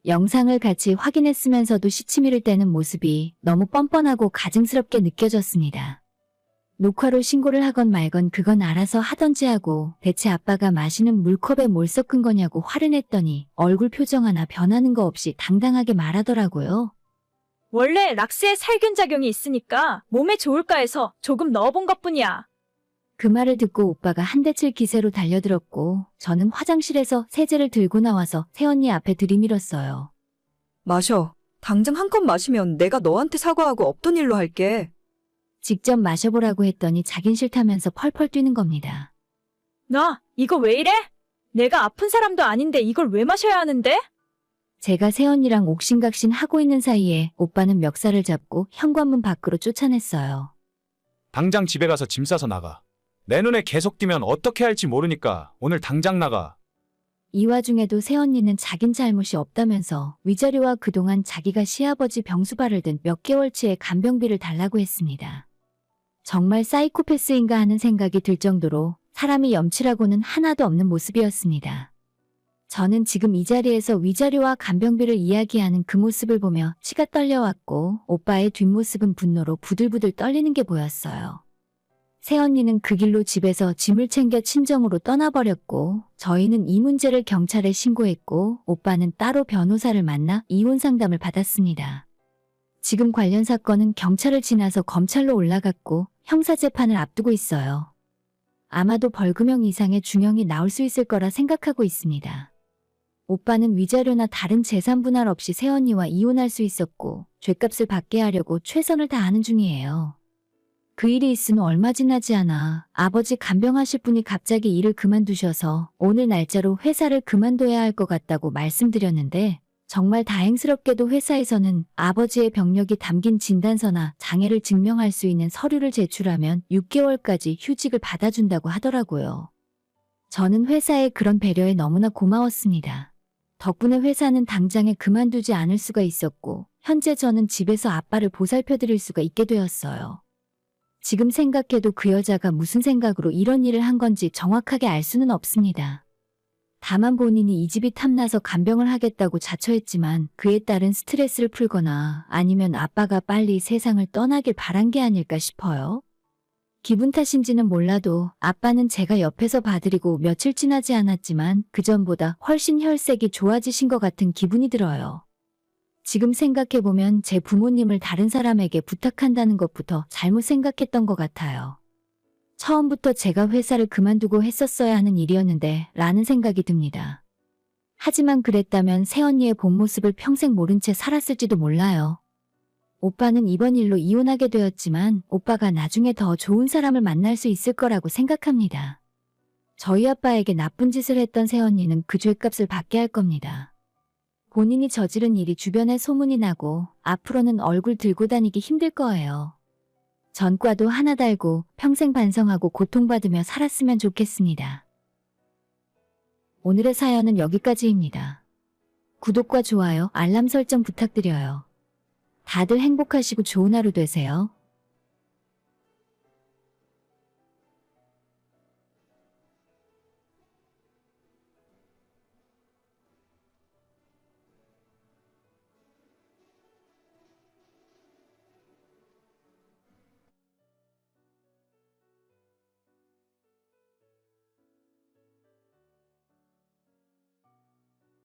영상을 같이 확인했으면서도 시치미를 떼는 모습이 너무 뻔뻔하고 가증스럽게 느껴졌습니다. 녹화로 신고를 하건 말건 그건 알아서 하던지 하고 대체 아빠가 마시는 물컵에 뭘 섞은 거냐고 화를 냈더니 얼굴 표정 하나 변하는 거 없이 당당하게 말하더라고요. 원래 락스에 살균 작용이 있으니까 몸에 좋을까 해서 조금 넣어본 것뿐이야. 그 말을 듣고 오빠가 한 대 칠 기세로 달려들었고 저는 화장실에서 세제를 들고 나와서 새언니 앞에 들이밀었어요. 마셔. 당장 한 컵 마시면 내가 너한테 사과하고 없던 일로 할게. 직접 마셔보라고 했더니 자긴 싫다면서 펄펄 뛰는 겁니다. 너 이거 왜 이래? 내가 아픈 사람도 아닌데 이걸 왜 마셔야 하는데? 제가 새언니랑 옥신각신 하고 있는 사이에 오빠는 멱살을 잡고 현관문 밖으로 쫓아냈어요. 당장 집에 가서 짐 싸서 나가. 내 눈에 계속 띄면 어떻게 할지 모르니까 오늘 당장 나가. 이 와중에도 새언니는 자긴 잘못이 없다면서 위자료와 그동안 자기가 시아버지 병수발을 든 몇 개월치의 간병비를 달라고 했습니다. 정말 사이코패스인가 하는 생각이 들 정도로 사람이 염치라고는 하나도 없는 모습이었습니다. 저는 지금 이 자리에서 위자료와 간병비를 이야기하는 그 모습을 보며 치가 떨려왔고 오빠의 뒷모습은 분노로 부들부들 떨리는 게 보였어요. 새언니는 그 길로 집에서 짐을 챙겨 친정으로 떠나버렸고 저희는 이 문제를 경찰에 신고했고 오빠는 따로 변호사를 만나 이혼 상담을 받았습니다. 지금 관련 사건은 경찰을 지나서 검찰로 올라갔고 형사재판을 앞두고 있어요. 아마도 벌금형 이상의 중형이 나올 수 있을 거라 생각하고 있습니다. 오빠는 위자료나 다른 재산 분할 없이 새언니와 이혼할 수 있었고 죗값을 받게 하려고 최선을 다하는 중이에요. 그 일이 있은 후 얼마 지나지 않아 아버지 간병하실 분이 갑자기 일을 그만두셔서 오늘 날짜로 회사를 그만둬야 할 것 같다고 말씀드렸는데 정말 다행스럽게도 회사에서는 아버지의 병력이 담긴 진단서나 장애를 증명할 수 있는 서류를 제출하면 6개월까지 휴직을 받아준다고 하더라고요. 저는 회사의 그런 배려에 너무나 고마웠습니다. 덕분에 회사는 당장에 그만두지 않을 수가 있었고 현재 저는 집에서 아빠를 보살펴드릴 수가 있게 되었어요. 지금 생각해도 그 여자가 무슨 생각으로 이런 일을 한 건지 정확하게 알 수는 없습니다. 다만 본인이 이 집이 탐나서 간병을 하겠다고 자처했지만 그에 따른 스트레스를 풀거나 아니면 아빠가 빨리 세상을 떠나길 바란 게 아닐까 싶어요. 기분 탓인지는 몰라도 아빠는 제가 옆에서 봐드리고 며칠 지나지 않았지만 그전보다 훨씬 혈색이 좋아지신 것 같은 기분이 들어요. 지금 생각해보면 제 부모님을 다른 사람에게 부탁한다는 것부터 잘못 생각했던 것 같아요. 처음부터 제가 회사를 그만두고 했었어야 하는 일이었는데 라는 생각이 듭니다. 하지만 그랬다면 새언니의 본 모습을 평생 모른 채 살았을지도 몰라요. 오빠는 이번 일로 이혼하게 되었지만 오빠가 나중에 더 좋은 사람을 만날 수 있을 거라고 생각합니다. 저희 아빠에게 나쁜 짓을 했던 새언니는 그 죗값을 받게 할 겁니다. 본인이 저지른 일이 주변에 소문이 나고 앞으로는 얼굴 들고 다니기 힘들 거예요. 전과도 하나 달고 평생 반성하고 고통받으며 살았으면 좋겠습니다. 오늘의 사연은 여기까지입니다. 구독과 좋아요, 알람 설정 부탁드려요. 다들 행복하시고 좋은 하루 되세요.